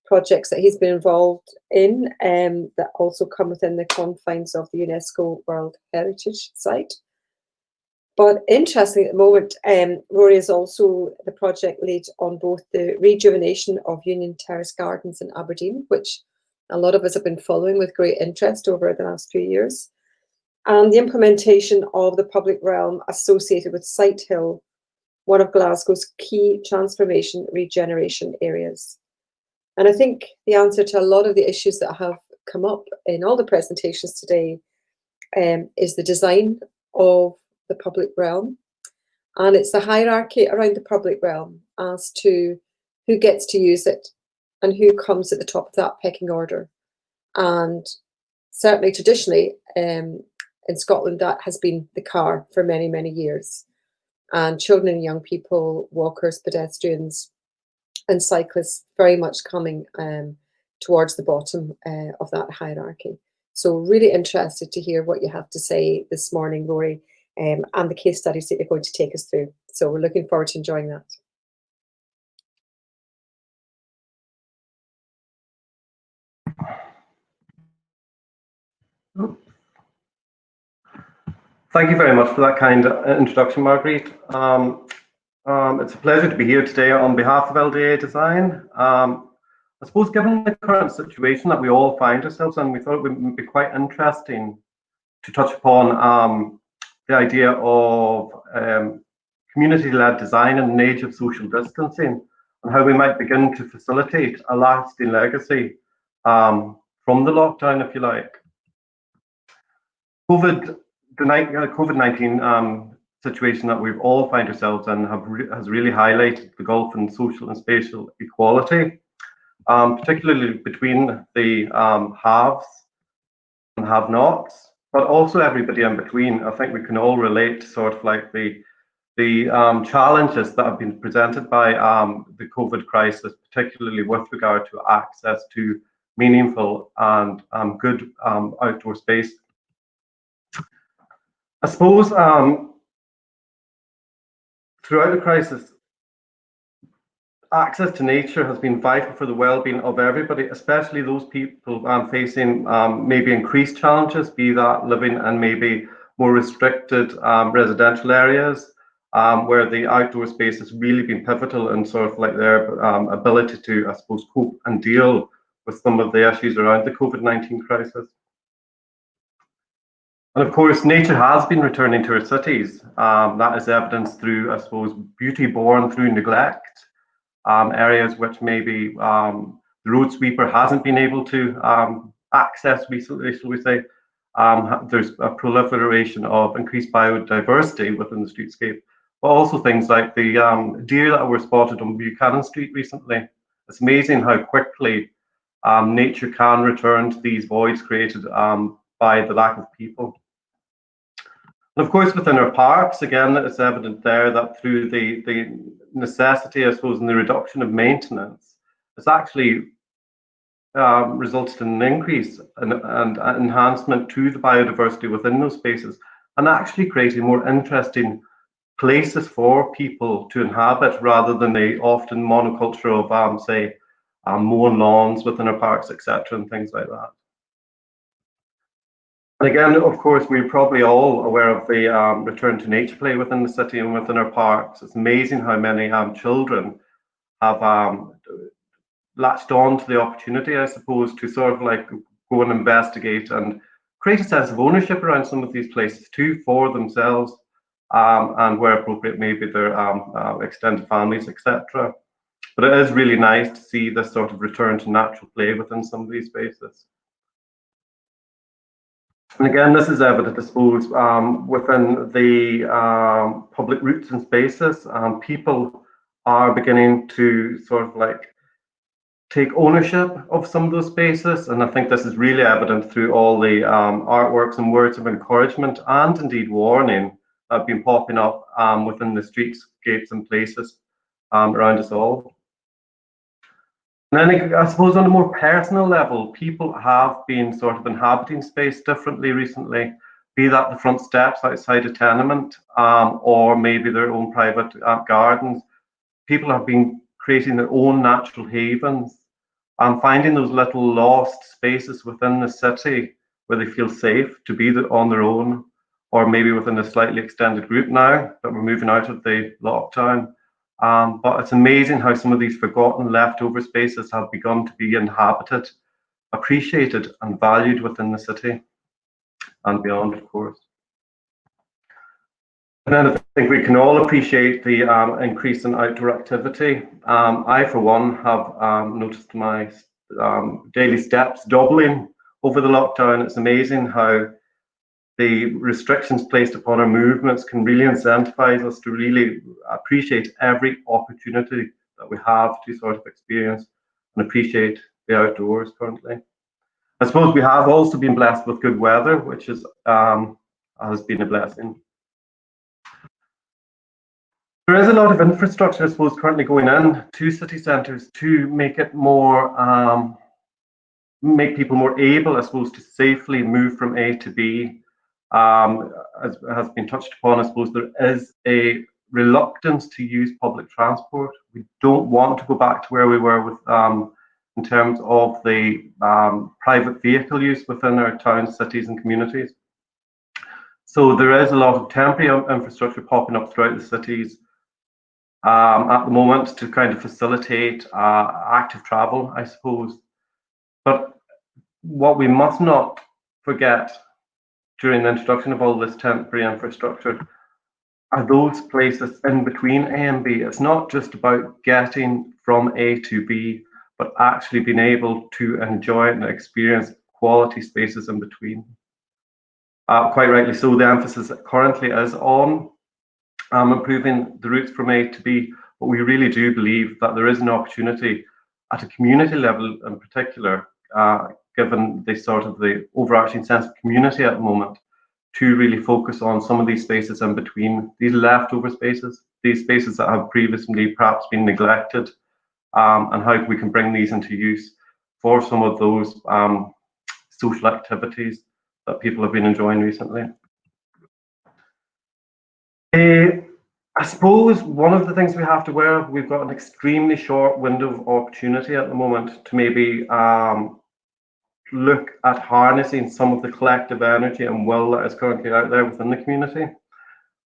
projects that he's been involved in that also come within the confines of the UNESCO World Heritage Site. But interestingly, at the moment, Rory is also the project lead on both the rejuvenation of Union Terrace Gardens in Aberdeen, which a lot of us have been following with great interest over the last few years, and the implementation of the public realm associated with Sighthill, one of Glasgow's key transformation regeneration areas. And I think the answer to a lot of the issues that have come up in all the presentations today is the design of the public realm, and it's the hierarchy around the public realm as to who gets to use it and who comes at the top of that pecking order. And certainly traditionally in Scotland, that has been the car for many, many years, and children and young people, walkers, pedestrians and cyclists very much coming towards the bottom of that hierarchy. So really interested to hear what you have to say this morning, Rory, and the case studies that you're going to take us through. So we're looking forward to enjoying that. Thank you very much for that kind introduction, Marguerite. It's a pleasure to be here today on behalf of LDA Design. I suppose given the current situation that we all find ourselves in, we thought it would be quite interesting to touch upon the idea of community-led design in an age of social distancing, and how we might begin to facilitate a lasting legacy from the lockdown, if you like. The COVID-19 situation that we've all found ourselves in has really highlighted the gulf in social and spatial equality, particularly between the haves and have-nots, but also everybody in between. I think we can all relate to sort of like the challenges that have been presented by the COVID crisis, particularly with regard to access to meaningful and good outdoor space. I suppose throughout the crisis, access to nature has been vital for the well-being of everybody, especially those people facing maybe increased challenges, be that living in maybe more restricted residential areas, where the outdoor space has really been pivotal in sort of like their ability to, I suppose, cope and deal with some of the issues around the COVID-19 crisis. And of course, nature has been returning to our cities. That is evidenced through, I suppose, beauty born through neglect. Areas which maybe the road sweeper hasn't been able to access recently, shall we say. There's a proliferation of increased biodiversity within the streetscape, but also things like the deer that were spotted on Buchanan Street recently. It's amazing how quickly nature can return to these voids created by the lack of people. And of course, within our parks, again, it's evident there that through the necessity, I suppose, and the reduction of maintenance, it's actually resulted in an increase and enhancement to the biodiversity within those spaces, and actually creating more interesting places for people to inhabit rather than the often monoculture of, say, mowing lawns within our parks, etc., and things like that. And again, of course, we're probably all aware of the return to nature play within the city and within our parks. It's amazing how many children have latched on to the opportunity, I suppose, to sort of like go and investigate and create a sense of ownership around some of these places too, for themselves, and where appropriate, maybe their extended families, etc. But it is really nice to see this sort of return to natural play within some of these spaces. And again, this is evident, I suppose, within the public routes and spaces. People are beginning to sort of like take ownership of some of those spaces, and I think this is really evident through all the artworks and words of encouragement and indeed warning that have been popping up within the streetscapes and places around us all. And then I suppose on a more personal level, people have been sort of inhabiting space differently recently, be that the front steps outside a tenement or maybe their own private gardens. People have been creating their own natural havens and finding those little lost spaces within the city where they feel safe to be on their own, or maybe within a slightly extended group now that we're moving out of the lockdown. But it's amazing how some of these forgotten leftover spaces have begun to be inhabited, appreciated and valued within the city and beyond, of course. And then I think we can all appreciate the increase in outdoor activity. I, for one, have noticed my daily steps doubling over the lockdown. It's amazing how the restrictions placed upon our movements can really incentivize us to really appreciate every opportunity that we have to sort of experience and appreciate the outdoors currently. I suppose we have also been blessed with good weather, which has been a blessing. There is a lot of infrastructure, I suppose, currently going in to city centres to make it more, make people more able, I suppose, to safely move from A to B. As has been touched upon, I suppose there is a reluctance to use public transport. We don't want to go back to where we were with, in terms of the private vehicle use within our towns, cities and communities. So there is a lot of temporary infrastructure popping up throughout the cities at the moment to kind of facilitate active travel, I suppose. But what we must not forget during the introduction of all this temporary infrastructure are those places in between A and B. It's not just about getting from A to B, but actually being able to enjoy and experience quality spaces in between. Quite rightly so, the emphasis currently is on improving the routes from A to B, but we really do believe that there is an opportunity at a community level in particular, given the sort of the overarching sense of community at the moment, to really focus on some of these spaces in between, these leftover spaces, these spaces that have previously perhaps been neglected, and how we can bring these into use for some of those social activities that people have been enjoying recently. I suppose one of the things we have to aware of, we've got an extremely short window of opportunity at the moment to maybe look at harnessing some of the collective energy and will that is currently out there within the community.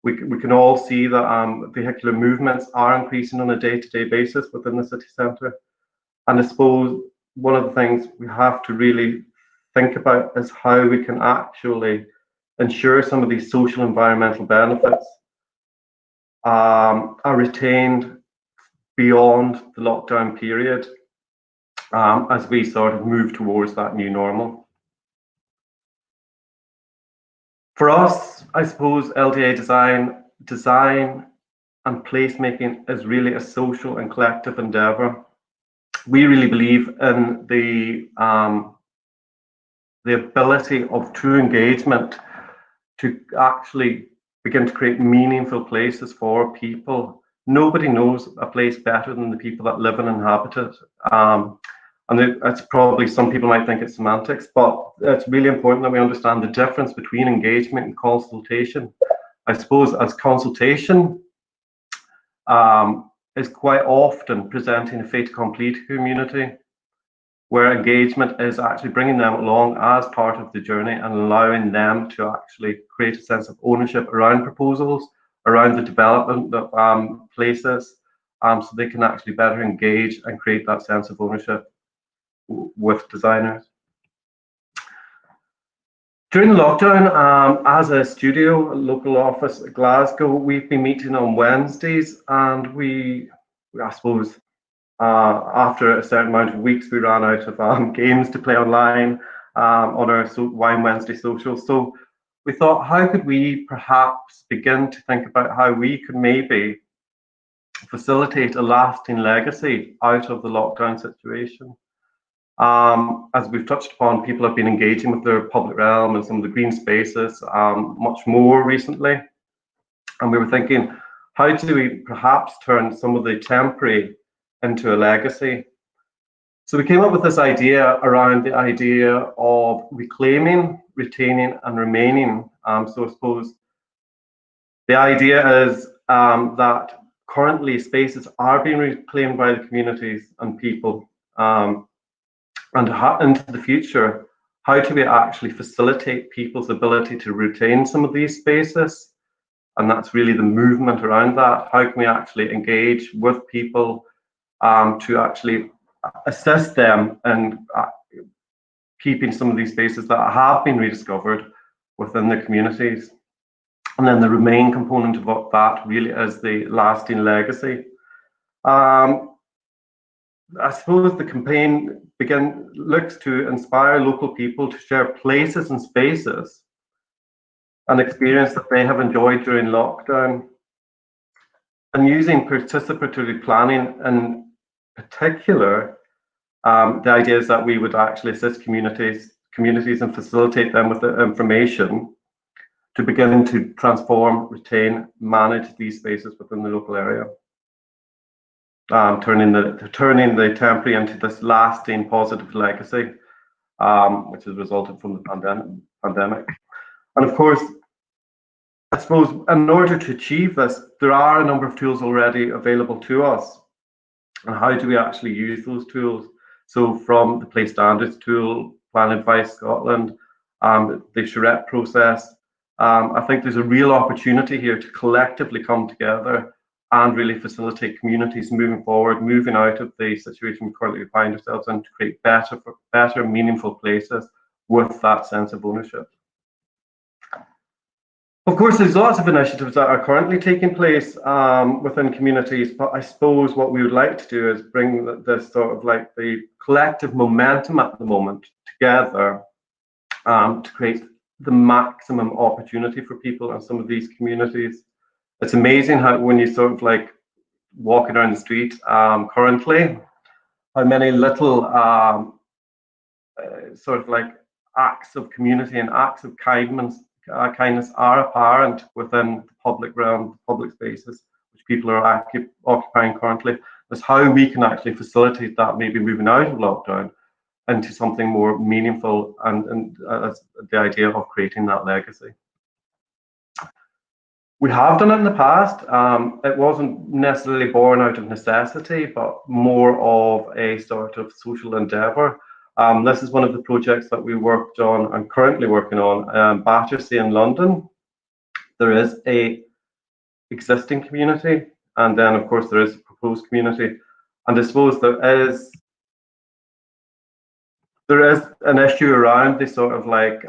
We can all see that vehicular movements are increasing on a day-to-day basis within the city centre. And I suppose one of the things we have to really think about is how we can actually ensure some of these social environmental benefits are retained beyond the lockdown period as we sort of move towards that new normal. For us, I suppose LDA design and placemaking is really a social and collective endeavour. we really believe in the ability of true engagement to actually begin to create meaningful places for people. Nobody knows a place better than the people that live and inhabit it. And it's probably, some people might think it's semantics, but it's really important that we understand the difference between engagement and consultation. I suppose as consultation is quite often presenting a fait accompli to community, where engagement is actually bringing them along as part of the journey and allowing them to actually create a sense of ownership around proposals, around the development of places, so they can actually better engage and create that sense of ownership with designers. During the lockdown, as a studio, a local office at Glasgow, we've been meeting on Wednesdays, and I suppose, after a certain amount of weeks, we ran out of games to play online on our Wine Wednesday socials. So we thought, how could we perhaps begin to think about how we could maybe facilitate a lasting legacy out of the lockdown situation? As we've touched upon, people have been engaging with their public realm and some of the green spaces much more recently. And we were thinking, how do we perhaps turn some of the temporary into a legacy? So we came up with this idea around the idea of reclaiming, retaining, and remaining. So I suppose the idea is that currently spaces are being reclaimed by the communities and people. And into the future, how do we actually facilitate people's ability to retain some of these spaces? And that's really the movement around that. How can we actually engage with people to actually assist them in keeping some of these spaces that have been rediscovered within the communities? And then the remain component of what that really is the lasting legacy. I suppose the campaign looks to inspire local people to share places and spaces and experience that they have enjoyed during lockdown, and using participatory planning in particular. The idea is that we would actually assist communities and facilitate them with the information to begin to transform, retain, manage these spaces within the local area. Turning the temporary into this lasting positive legacy, which has resulted from the pandemic. And of course, I suppose in order to achieve this, there are a number of tools already available to us. And how do we actually use those tools? So from the Place Standards tool, Plan Advice Scotland, the charrette process, I think there's a real opportunity here to collectively come together and really facilitate communities moving forward, moving out of the situation we currently find ourselves in, to create better, meaningful places with that sense of ownership. Of course, there's lots of initiatives that are currently taking place within communities, but I suppose what we would like to do is bring this sort of like the collective momentum at the moment together to create the maximum opportunity for people in some of these communities. It's amazing how when you sort of like walking around the street currently, how many little sort of like acts of community and acts of kindness are apparent within the public realm, public spaces, which people are occupying currently. That's how we can actually facilitate that, maybe moving out of lockdown into something more meaningful, and that's the idea of creating that legacy. We have done it in the past. It wasn't necessarily born out of necessity, but more of a sort of social endeavour. This is one of the projects that we worked on and currently working on, Battersea in London. There is a existing community, and then of course there is a proposed community. And I suppose there is an issue around the sort of like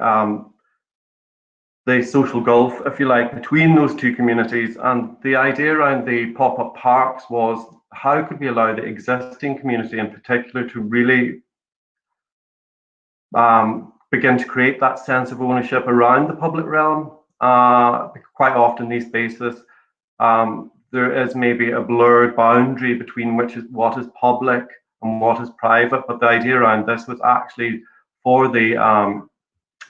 the social gulf, if you like, between those two communities. And the idea around the pop-up parks was, how could we allow the existing community in particular to really begin to create that sense of ownership around the public realm? Quite often these spaces, there is maybe a blurred boundary between what is public and what is private. But the idea around this was actually for the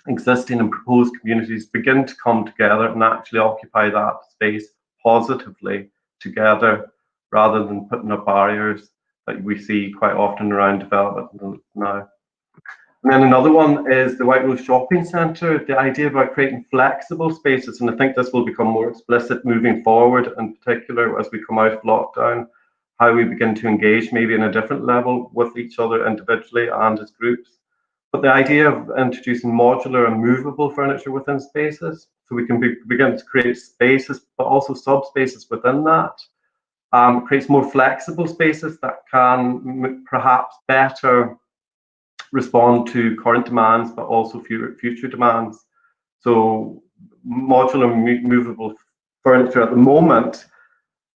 existing and proposed communities begin to come together and actually occupy that space positively together, rather than putting up barriers that we see quite often around development now. And then another one is the White Rose Shopping Centre, the idea about creating flexible spaces, and I think this will become more explicit moving forward, in particular as we come out of lockdown, how we begin to engage maybe in a different level with each other individually and as groups. But the idea of introducing modular and movable furniture within spaces, so we can begin to create spaces, but also subspaces within that, creates more flexible spaces that can perhaps better respond to current demands, but also future demands. So modular movable furniture at the moment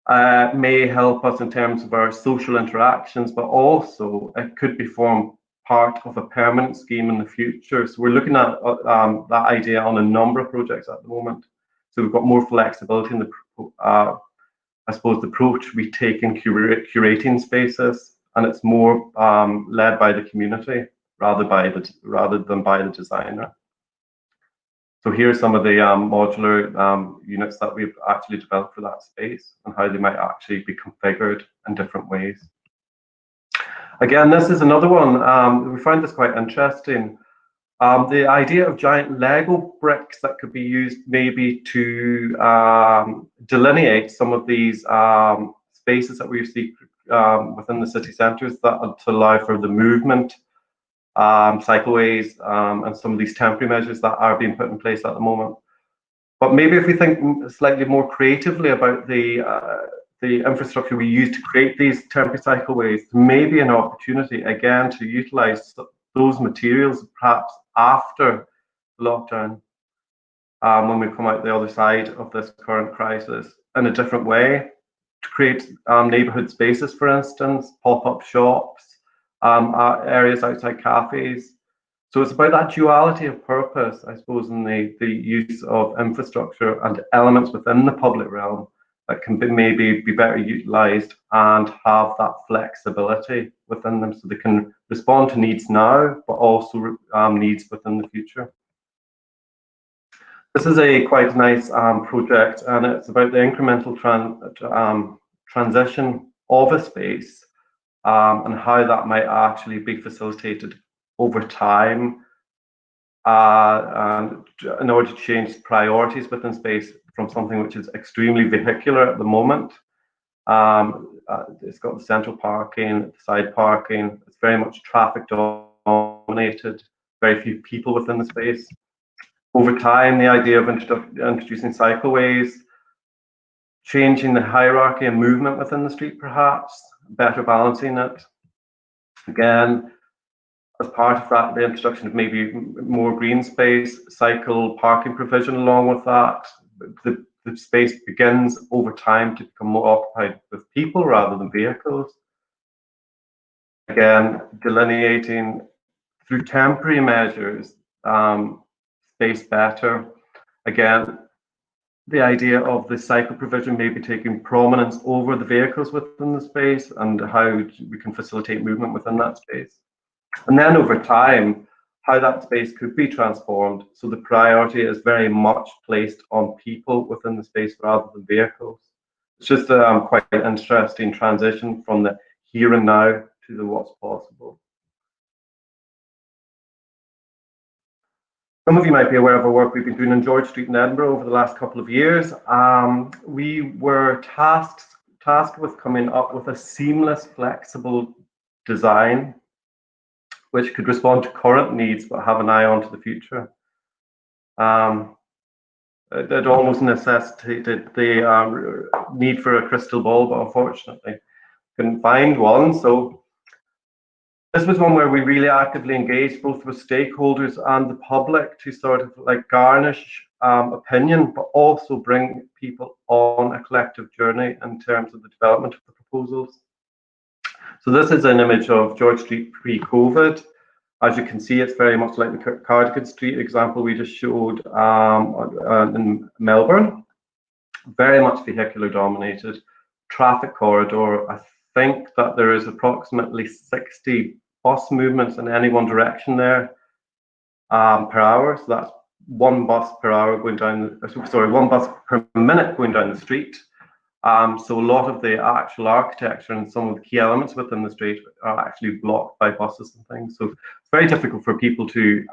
may help us in terms of our social interactions, but also it could be formed part of a permanent scheme in the future. So we're looking at that idea on a number of projects at the moment. So we've got more flexibility in the, I suppose, the approach we take in curating spaces, and it's more led by the community rather than by the designer. So here are some of the modular units that we've actually developed for that space and how they might actually be configured in different ways. Again, this is another one. We find this quite interesting. The idea of giant Lego bricks that could be used maybe to delineate some of these spaces that we see within the city centres, that to allow for the movement, cycleways, and some of these temporary measures that are being put in place at the moment. But maybe if we think slightly more creatively about the infrastructure we use to create these temporary cycleways, maybe an opportunity again to utilise those materials perhaps after the lockdown, when we come out the other side of this current crisis, in a different way, to create neighbourhood spaces, for instance, pop-up shops, areas outside cafes. So it's about that duality of purpose, I suppose, in the use of infrastructure and elements within the public realm that can maybe be better utilised and have that flexibility within them, so they can respond to needs now, but also needs within the future. This is a quite nice project, and it's about the incremental transition of a space, and how that might actually be facilitated over time, and in order to change priorities within space from something which is extremely vehicular at the moment. It's got the central parking, the side parking. It's very much traffic dominated, very few people within the space. Over time, the idea of introducing cycleways, changing the hierarchy and movement within the street, perhaps, better balancing it. Again, as part of that, the introduction of maybe more green space, cycle parking provision along with that. The space begins over time to become more occupied with people rather than vehicles. Again, delineating through temporary measures, space better. Again, the idea of the cycle provision maybe taking prominence over the vehicles within the space, and how we can facilitate movement within that space. And then over time, how that space could be transformed, so the priority is very much placed on people within the space rather than vehicles. It's just a quite interesting transition from the here and now to the what's possible. Some of you might be aware of our work we've been doing in George Street in Edinburgh over the last couple of years. We were tasked with coming up with a seamless, flexible design which could respond to current needs but have an eye on to the future. It almost necessitated the need for a crystal ball, but unfortunately couldn't find one. So this was one where we really actively engaged both with stakeholders and the public to sort of like garnish opinion, but also bring people on a collective journey in terms of the development of the proposals. So this is an image of George Street pre-COVID. As you can see, it's very much like the Cardigan Street example we just showed in Melbourne. Very much vehicular dominated, traffic corridor. I think that there is approximately 60 bus movements in any one direction there per hour. So that's one bus per hour going down, sorry, one bus per minute going down the street. So a lot of the actual architecture and some of the key elements within the street are actually blocked by buses and things. So it's very difficult for people to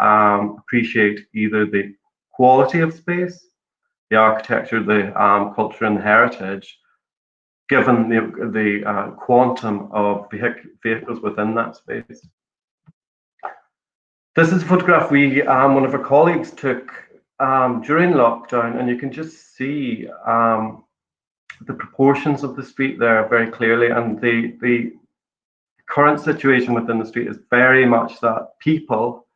appreciate either the quality of space, the architecture, the culture and the heritage, given the quantum of vehicles within that space. This is a photograph one of our colleagues took during lockdown, and you can just see the proportions of the street there very clearly, and the current situation within the street is very much that people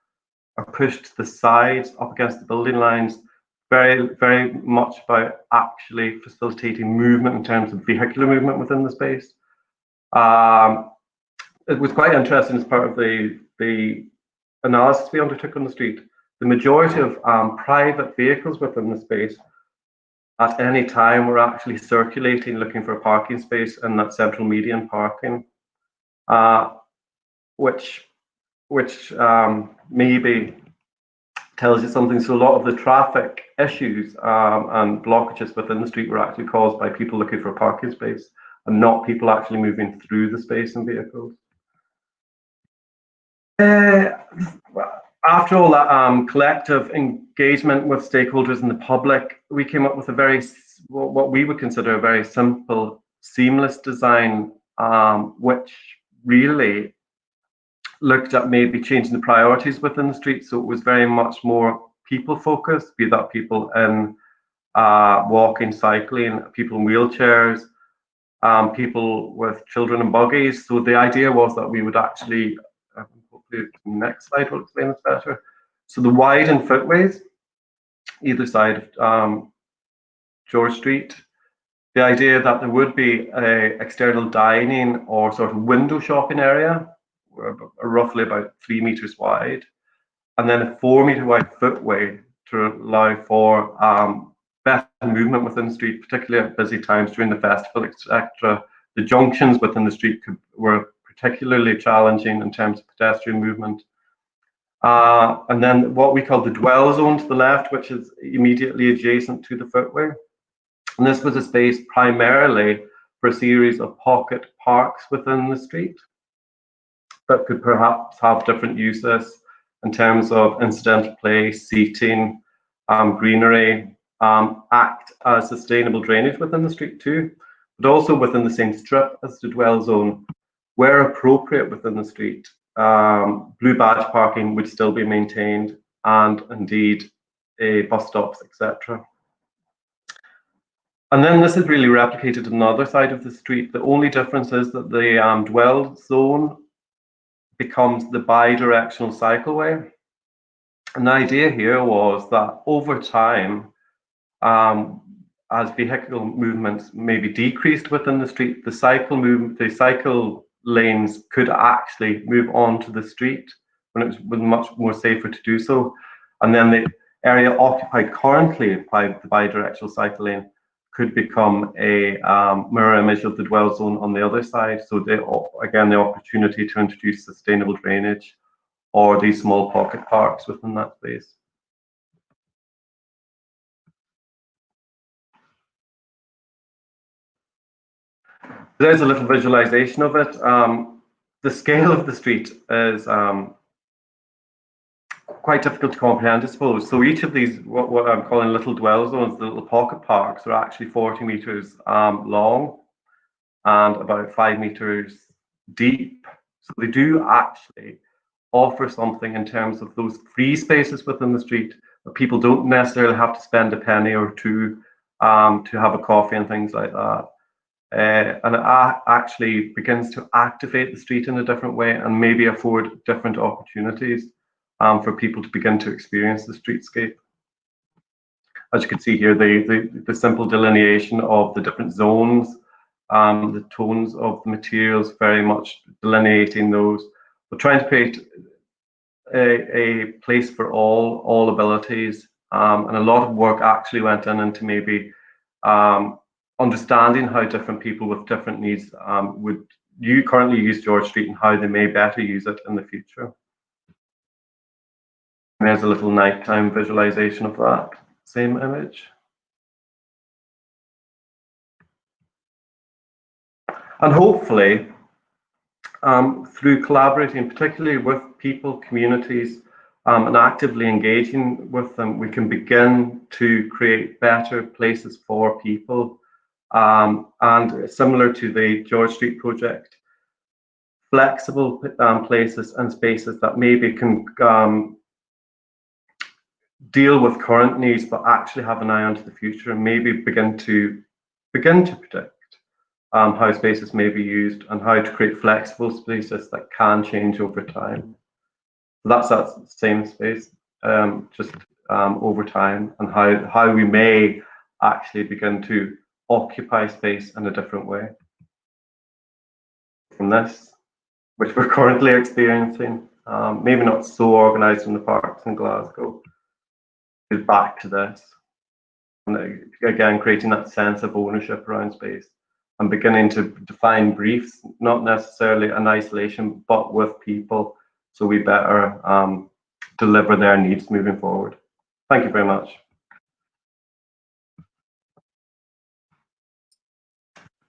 are pushed to the sides, up against the building lines, very much about actually facilitating movement in terms of vehicular movement within the space. It was quite interesting as part of the analysis we undertook on the street. The majority of private vehicles within the space at any time were actually circulating, looking for a parking space in that central median parking, which maybe tells you something. So a lot of the traffic issues and blockages within the street were actually caused by people looking for a parking space and not people actually moving through the space in vehicles. After all that collective engagement with stakeholders and the public, we came up with what we would consider a very simple, seamless design, which really looked at maybe changing the priorities within the street. So it was very much more people focused, be that people in walking, cycling, people in wheelchairs, people with children and buggies. So the idea was that we would actually, hopefully the next slide will explain this better. So the widened footways, either side of George Street, the idea that there would be a external dining or sort of window shopping area, roughly about 3 meters wide, and then a 4 meter wide footway to allow for better movement within the street, particularly at busy times during the festival, etc. The junctions within the street were particularly challenging in terms of pedestrian movement. And then what we call the dwell zone to the left, which is immediately adjacent to the footway. And this was a space primarily for a series of pocket parks within the street that could perhaps have different uses in terms of incidental play, seating, greenery, act as sustainable drainage within the street too, but also within the same strip as the dwell zone, where appropriate within the street. Blue badge parking would still be maintained, and indeed bus stops, etc. And then this is really replicated on the other side of the street. The only difference is that the dwell zone becomes the bi-directional cycleway. And the idea here was that over time, as vehicle movements maybe decreased within the street, the cycle lanes could actually move onto the street when it was much more safer to do so. And then the area occupied currently by the bi-directional cycle lane could become a mirror image of the dwell zone on the other side. So again, the opportunity to introduce sustainable drainage or these small pocket parks within that space. There's a little visualization of it. The scale of the street is quite difficult to comprehend, I suppose. So each of these, what I'm calling little dwell zones, the little pocket parks, are actually 40 meters long and about 5 meters deep. So they do actually offer something in terms of those free spaces within the street, but people don't necessarily have to spend a penny or two to have a coffee and things like that. And it actually begins to activate the street in a different way and maybe afford different opportunities for people to begin to experience the streetscape. As you can see here, the simple delineation of the different zones, the tones of the materials, very much delineating those. We're trying to create a place for all abilities, and a lot of work actually went into maybe understanding how different people with different needs would currently use George Street and how they may better use it in the future. And there's a little nighttime visualization of that same image. And hopefully, through collaborating, particularly with people, communities, and actively engaging with them, we can begin to create better places for people. And similar to the George Street project, flexible places and spaces that maybe can deal with current needs, but actually have an eye onto the future and maybe begin to predict how spaces may be used and how to create flexible spaces that can change over time. That's that same space, just over time, and how we may actually begin to occupy space in a different way from this, which we're currently experiencing. Maybe not so organised in the parks in Glasgow, is back to this. And again, creating that sense of ownership around space and beginning to define briefs, not necessarily in isolation, but with people, so we better deliver their needs moving forward. Thank you very much.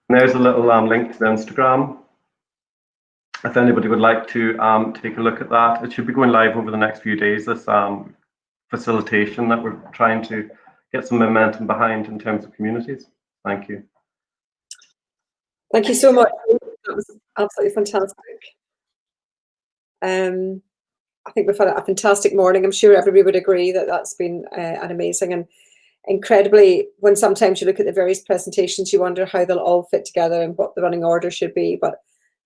And there's a little link to the Instagram. If anybody would like to take a look at that, it should be going live over the next few days, this facilitation that we're trying to get some momentum behind in terms of communities. Thank you. Thank you so much. That was absolutely fantastic. I think we've had a fantastic morning. I'm sure everybody would agree that that's been an amazing and incredibly, when sometimes you look at the various presentations, you wonder how they'll all fit together and what the running order should be. But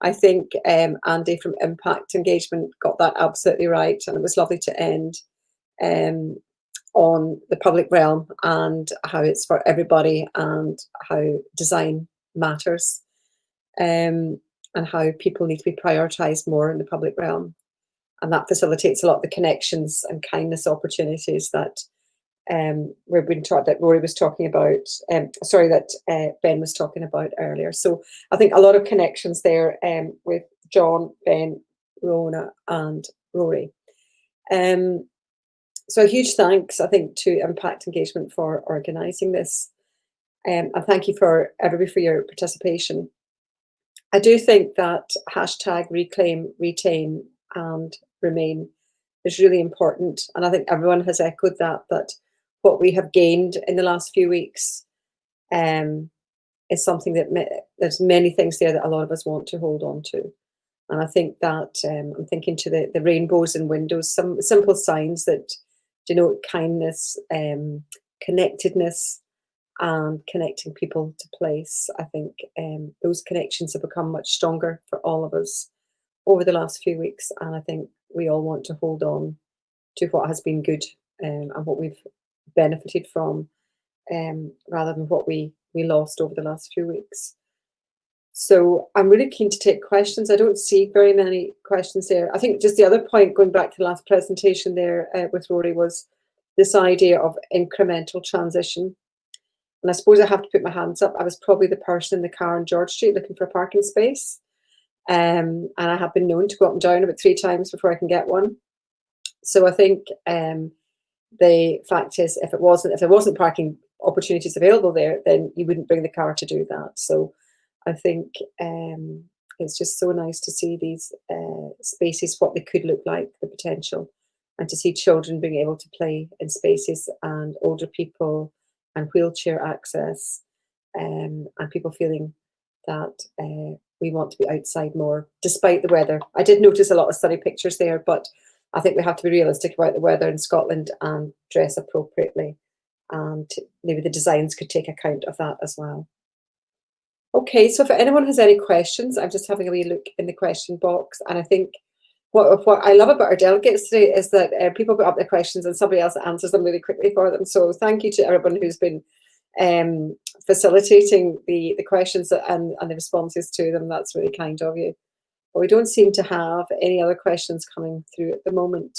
I think Andy from Impact Engagement got that absolutely right. And it was lovely to end on the public realm and how it's for everybody and how design matters. And how people need to be prioritised more in the public realm. And that facilitates a lot of the connections and kindness opportunities that we've been taught, that Rory was talking about, that Ben was talking about earlier. So I think a lot of connections there with John, Ben, Rona and Rory. So a huge thanks, I think, to Impact Engagement for organising this. And thank you for everybody for your participation. I do think that hashtag reclaim, retain and remain is really important. And I think everyone has echoed that what we have gained in the last few weeks is something that there's many things there that a lot of us want to hold on to. And I think that I'm thinking to the rainbows and windows, some simple signs that denote kindness, connectedness, and connecting people to place. I think those connections have become much stronger for all of us over the last few weeks, and I think we all want to hold on to what has been good and what we've benefited from, rather than what we lost over the last few weeks. So I'm really keen to take questions. I don't see very many questions there. I think just the other point, going back to the last presentation there with Rory, was this idea of incremental transition. And I suppose I have to put my hands up. I was probably the person in the car on George Street looking for a parking space. And I have been known to go up and down about 3 times before I can get one. So I think the fact is, if there wasn't parking opportunities available there, then you wouldn't bring the car to do that. So I think it's just so nice to see these spaces, what they could look like, the potential, and to see children being able to play in spaces, and older people, and wheelchair access, and people feeling that we want to be outside more, despite the weather. I did notice a lot of sunny pictures there, but I think we have to be realistic about the weather in Scotland and dress appropriately. And maybe the designs could take account of that as well. Okay, so if anyone has any questions, I'm just having a wee look in the question box. And I think what I love about our delegates today is that people put up their questions and somebody else answers them really quickly for them. So thank you to everyone who's been facilitating the questions and the responses to them. That's really kind of you. But we don't seem to have any other questions coming through at the moment.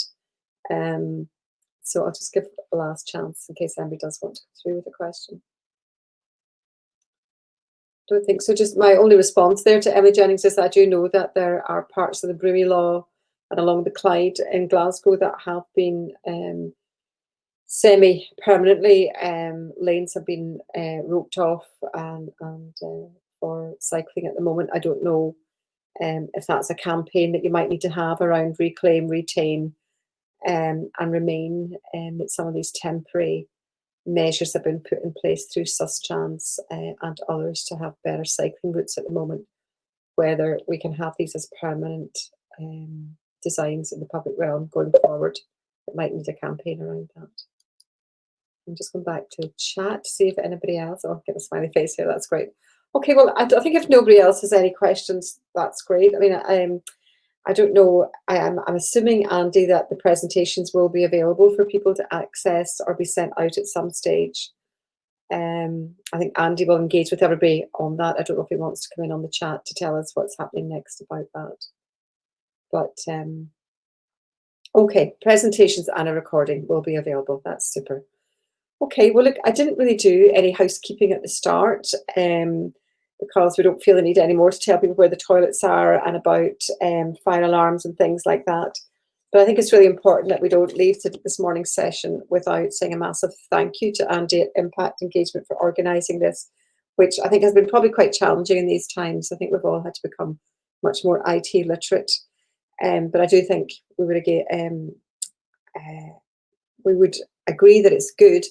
So I'll just give a last chance in case anybody does want to go through with a question. don't think so. Just my only response there to Emily Jennings is that I do know that there are parts of the Broomy Law and along the Clyde in Glasgow that have been semi-permanently, lanes have been roped off and for cycling at the moment. I don't know if that's a campaign that you might need to have around reclaim, retain and remain, that some of these temporary measures have been put in place through Sustrans and others to have better cycling routes at the moment. Whether we can have these as permanent designs in the public realm going forward, it might need a campaign around that. I'm just going back to chat to see if anybody else, oh, get a smiley face here, that's great. Okay, well, I think if nobody else has any questions, that's great. I mean, I don't know, I'm assuming, Andy, that the presentations will be available for people to access or be sent out at some stage. I think Andy will engage with everybody on that. I don't know if he wants to come in on the chat to tell us what's happening next about that. But, okay, presentations and a recording will be available. That's super. Okay, well, look, I didn't really do any housekeeping at the start because we don't feel the need anymore to tell people where the toilets are and about fire alarms and things like that. But I think it's really important that we don't leave this morning's session without saying a massive thank you to Andy at Impact Engagement for organising this, which I think has been probably quite challenging in these times. I think we've all had to become much more IT literate. But I do think we would agree that it's good.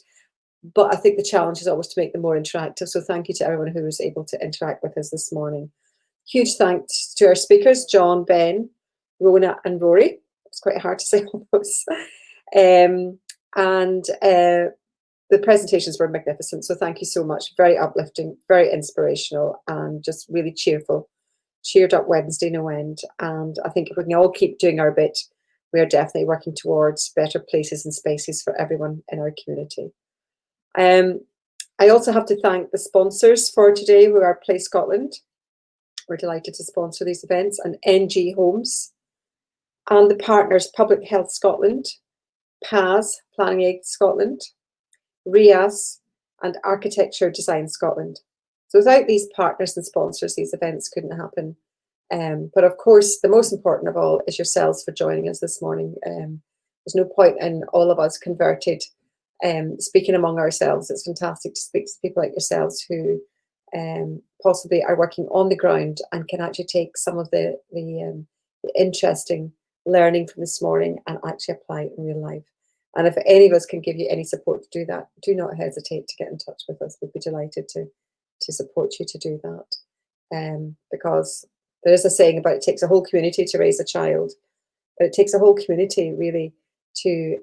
But I think the challenge is always to make them more interactive. So thank you to everyone who was able to interact with us this morning. Huge thanks to our speakers, John, Ben, Rona and Rory. It's quite hard to say all those. The presentations were magnificent. So thank you so much. Very uplifting, very inspirational and just really cheerful. Cheered up Wednesday, no end. And I think if we can all keep doing our bit, we are definitely working towards better places and spaces for everyone in our community. I also have to thank the sponsors for today, who are Play Scotland. We're delighted to sponsor these events, and NG Homes, and the partners Public Health Scotland, PAS, Planning Aid Scotland, RIAS, and Architecture Design Scotland. So without these partners and sponsors, these events couldn't happen. But of course, the most important of all is yourselves for joining us this morning. There's no point in all of us converted speaking among ourselves. It's fantastic to speak to people like yourselves who possibly are working on the ground and can actually take some of the interesting learning from this morning and actually apply it in real life. And if any of us can give you any support to do that, do not hesitate to get in touch with us. We'd be delighted to support you to do that. Because there is a saying about it takes a whole community to raise a child, but it takes a whole community really to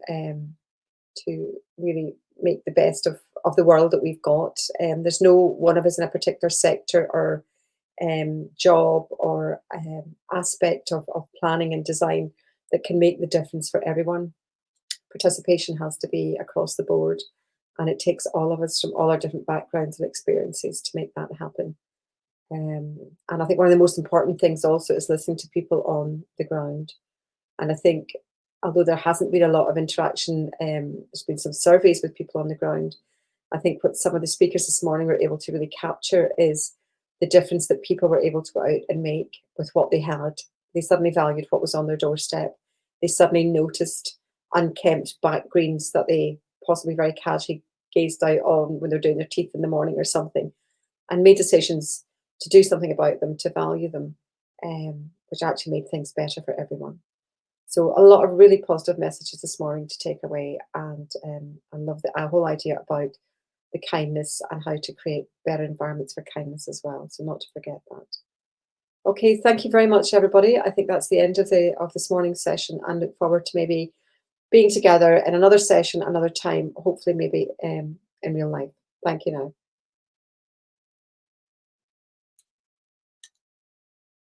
really make the best of the world that we've got. There's no one of us in a particular sector or job or aspect of planning and design that can make the difference for everyone. Participation has to be across the board, and it takes all of us from all our different backgrounds and experiences to make that happen. And I think one of the most important things also is listening to people on the ground. And I think, although there hasn't been a lot of interaction, there's been some surveys with people on the ground. I think what some of the speakers this morning were able to really capture is the difference that people were able to go out and make with what they had. They suddenly valued what was on their doorstep. They suddenly noticed unkempt back greens that they possibly very casually gazed out on when they're doing their teeth in the morning or something, and made decisions to do something about them, to value them, which actually made things better for everyone. So a lot of really positive messages this morning to take away, and I love the whole idea about the kindness and how to create better environments for kindness as well. So not to forget that. Okay, thank you very much, everybody. I think that's the end of this morning's session, and look forward to maybe being together in another session, another time, hopefully maybe in real life. Thank you now.